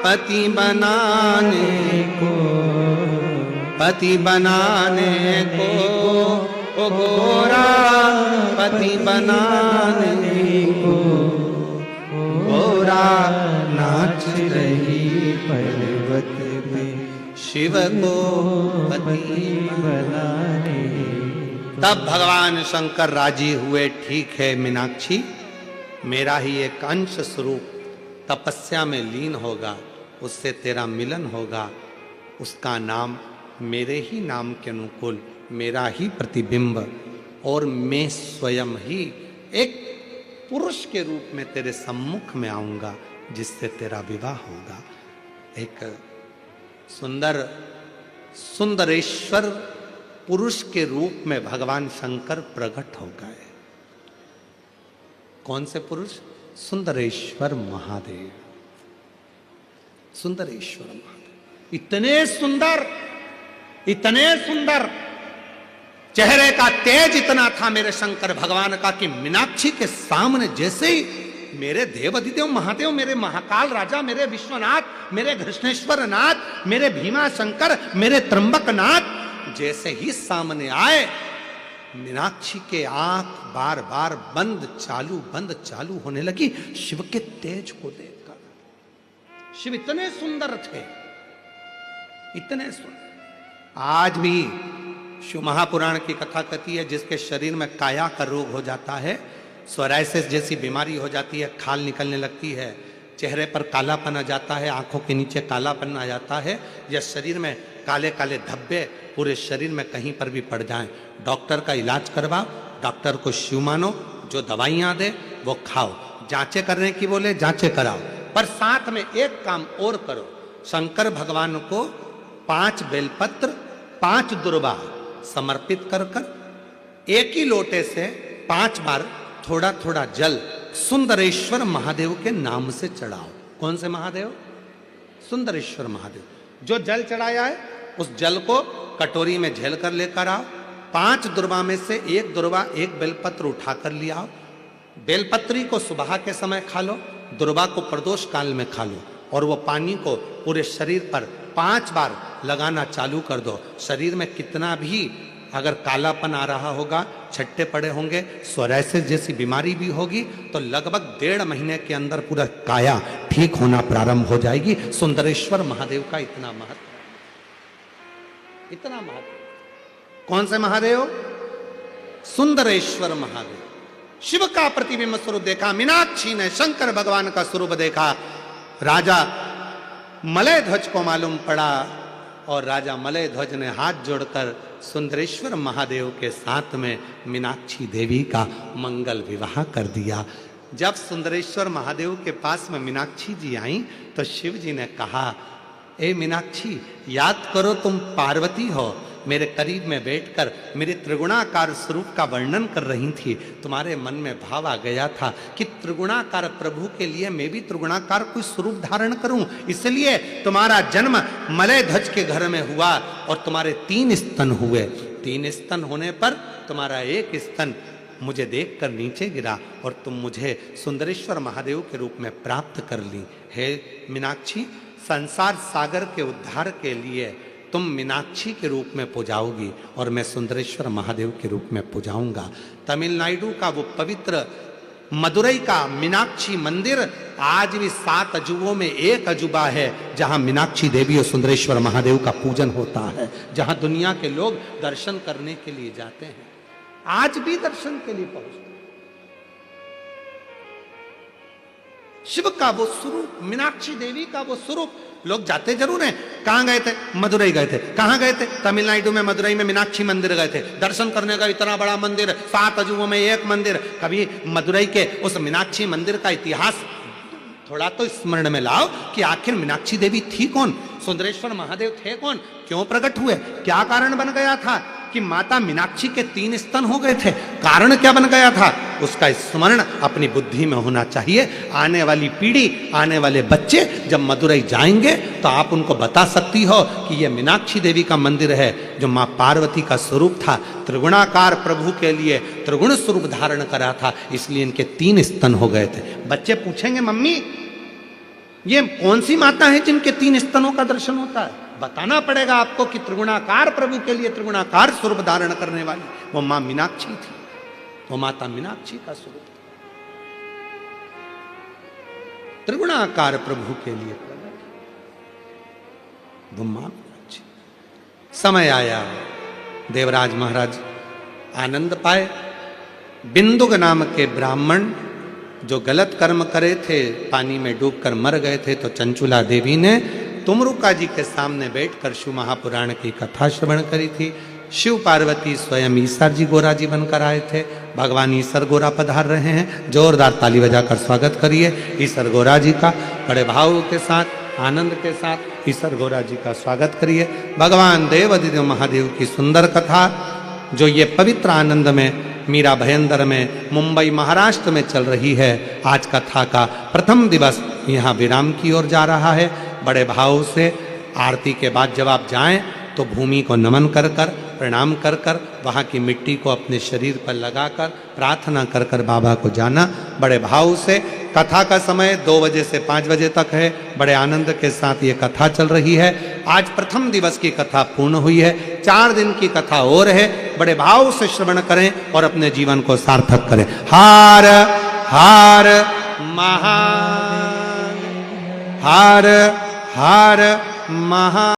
पति बनाने को, पति बनाने को ओ गोरा, पति बनाने को। गोरा नाच रही पर्वत पे, शिव को पति बनाने। तब भगवान शंकर राजी हुए, ठीक है मीनाक्षी, मेरा ही एक अंश स्वरूप तपस्या में लीन होगा, उससे तेरा मिलन होगा, उसका नाम मेरे ही नाम के अनुकूल, मेरा ही प्रतिबिंब, और मैं स्वयं ही एक पुरुष के रूप में तेरे सम्मुख में आऊंगा, जिससे तेरा विवाह होगा। एक सुंदर सुंदरेश्वर पुरुष के रूप में भगवान शंकर प्रकट हो गए। कौन से पुरुष? सुंदरेश्वर महादेव। सुंदरेश्वर महादेव इतने सुंदर, इतने सुंदर, चेहरे का तेज इतना था मेरे शंकर भगवान का कि मीनाक्षी के सामने जैसे ही मेरे देवाधिदेव महादेव, मेरे महाकाल राजा, मेरे विश्वनाथ, मेरे कृष्णेश्वर नाथ, मेरे भीमा शंकर, मेरे त्र्यंबक नाथ जैसे ही सामने आए, मीनाक्षी के आंख बार बार बंद चालू होने लगी शिव के तेज को देखकर। शिव इतने सुंदर थे, इतने सुंदर। आज भी शिव महापुराण की कथा कहती है, जिसके शरीर में काया का रोग हो जाता है, सोराइसिस जैसी बीमारी हो जाती है, खाल निकलने लगती है, चेहरे पर कालापन आ जाता है, आंखों के नीचे कालापन आ जाता है, या शरीर में काले काले धब्बे पूरे शरीर में कहीं पर भी पड़ जाएं, डॉक्टर का इलाज करवाओ, डॉक्टर को शिव मानो, जो दवाइयां दे वो खाओ, जांचें करने की बोले जांचें कराओ, पर साथ में एक काम और करो, शंकर भगवान को 5 बेलपत्र 5 दुर्वा समर्पित कर कर एक ही लोटे से 5 बार थोड़ा थोड़ा जल सुंदरेश्वर महादेव के नाम से चढ़ाओ। कौन से महादेव? सुंदरेश्वर महादेव। जो जल चढ़ाया है उस जल को कटोरी में झेल कर लेकर आओ, 5 दुर्वा में से एक दुर्वा एक बेलपत्र उठाकर ले आओ। बेलपत्री को सुबह के समय खा लो, दुर्वा को प्रदोष काल में खा लो, और वो पानी को पूरे शरीर पर 5 बार लगाना चालू कर दो। शरीर में कितना भी अगर कालापन आ रहा होगा, छट्टे पड़े होंगे, सोरायसिस जैसी बीमारी भी होगी, तो लगभग 1.5 महीने के अंदर पूरा काया ठीक होना प्रारंभ हो जाएगी। सुंदरेश्वर महादेव का इतना महत्व, इतना महत्व। कौन से महादेव? सुंदरेश्वर महादेव। शिव का प्रतिबिंब स्वरूप देखा मीनाक्षी ने, शंकर भगवान का स्वरूप देखा। राजा मलय ध्वज को मालूम पड़ा और राजा मलय ध्वज ने हाथ जोड़कर सुंदरेश्वर महादेव के साथ में मीनाक्षी देवी का मंगल विवाह कर दिया। जब सुंदरेश्वर महादेव के पास में मीनाक्षी जी आई तो शिव जी ने कहा, ए मीनाक्षी, याद करो तुम पार्वती हो, मेरे करीब में बैठकर मेरे त्रिगुणाकार स्वरूप का वर्णन कर रही थी। तुम्हारे मन में भाव आ गया था कि त्रिगुणाकार प्रभु के लिए मैं भी त्रिगुणाकार कोई स्वरूप धारण करूं, इसलिए तुम्हारा जन्म मलय ध्वज के घर में हुआ और तुम्हारे 3 स्तन हुए। 3 स्तन होने पर तुम्हारा एक स्तन मुझे देखकर नीचे गिरा और तुम मुझे सुंदरेश्वर महादेव के रूप में प्राप्त कर ली। हे मीनाक्षी, संसार सागर के उद्धार के लिए तुम मीनाक्षी के रूप में पूजाओगी और मैं सुंदरेश्वर महादेव के रूप में पूजाऊंगा। तमिलनाडु का वो पवित्र मदुरई का मीनाक्षी मंदिर आज भी 7 अजूबों में एक अजूबा है, जहां मीनाक्षी देवी और सुंदरेश्वर महादेव का पूजन होता है, जहां दुनिया के लोग दर्शन करने के लिए जाते हैं, आज भी दर्शन के लिए पहुंचते हैं। शिव का वो स्वरूप, मीनाक्षी देवी का वो स्वरूप, लोग जाते जरूर हैं। कहां गए थे? मदुरई गए थे। कहां गए थे? तमिलनाडु में मदुरई में मीनाक्षी मंदिर गए थे दर्शन करने का। इतना बड़ा मंदिर, 7 अजूबों में एक मंदिर। कभी मदुरई के उस मीनाक्षी मंदिर का इतिहास थोड़ा तो स्मरण में लाओ कि आखिर मीनाक्षी देवी थी कौन, सुंदरेश्वर महादेव थे कौन, क्यों प्रकट हुए, क्या कारण बन गया था कि माता मीनाक्षी के 3 स्तन हो गए थे, कारण क्या बन गया था, उसका स्मरण अपनी बुद्धि में होना चाहिए। आने वाली पीढ़ी, आने वाले बच्चे जब मदुरई जाएंगे तो आप उनको बता सकती हो कि यह मीनाक्षी देवी का मंदिर है, जो माँ पार्वती का स्वरूप था, त्रिगुणाकार प्रभु के लिए त्रिगुण स्वरूप धारण करा था, इसलिए इनके 3 स्तन हो गए थे। बच्चे पूछेंगे, मम्मी ये कौन सी माता है जिनके 3 स्तनों का दर्शन होता है? बताना पड़ेगा आपको कि त्रिगुणाकार प्रभु के लिए त्रिगुणाकार स्वरूप धारण करने वाली वो मां मीनाक्षी थी, वो माता मीनाक्षी का स्वरूप था। त्रिगुणाकार प्रभु के लिए वो मां मीनाक्षी। समय आया, देवराज महाराज आनंद पाए। बिंदुक नाम के ब्राह्मण जो गलत कर्म करे थे, पानी में डूबकर मर गए थे, तो चंचुला देवी ने तुमरुका जी के सामने बैठकर शिव महापुराण की कथा श्रवण करी थी। शिव पार्वती स्वयं ईसर जी गोरा जी बनकर आए थे। भगवान ईसर गोरा पधार रहे हैं, जोरदार ताली बजाकर स्वागत करिए ईसर गोरा जी का। बड़े भाव के साथ, आनंद के साथ ईसर गोरा जी का स्वागत करिए। भगवान देवादिदेव महादेव की सुंदर कथा जो ये पवित्र आनंद में मीरा भयंदर में मुंबई महाराष्ट्र में चल रही है, आज कथा का प्रथम दिवस यहाँ विराम की ओर जा रहा है। बड़े भाव से आरती के बाद जब आप जाएं तो भूमि को नमन कर कर, प्रणाम कर कर, वहाँ की मिट्टी को अपने शरीर पर लगाकर प्रार्थना कर कर बाबा को जाना। बड़े भाव से कथा का समय 2 बजे से 5 बजे तक है। बड़े आनंद के साथ ये कथा चल रही है। आज प्रथम दिवस की कथा पूर्ण हुई है, 4 दिन की कथा और है। बड़े भाव से श्रवण करें और अपने जीवन को सार्थक करें। हार हार महा, हार हार महा।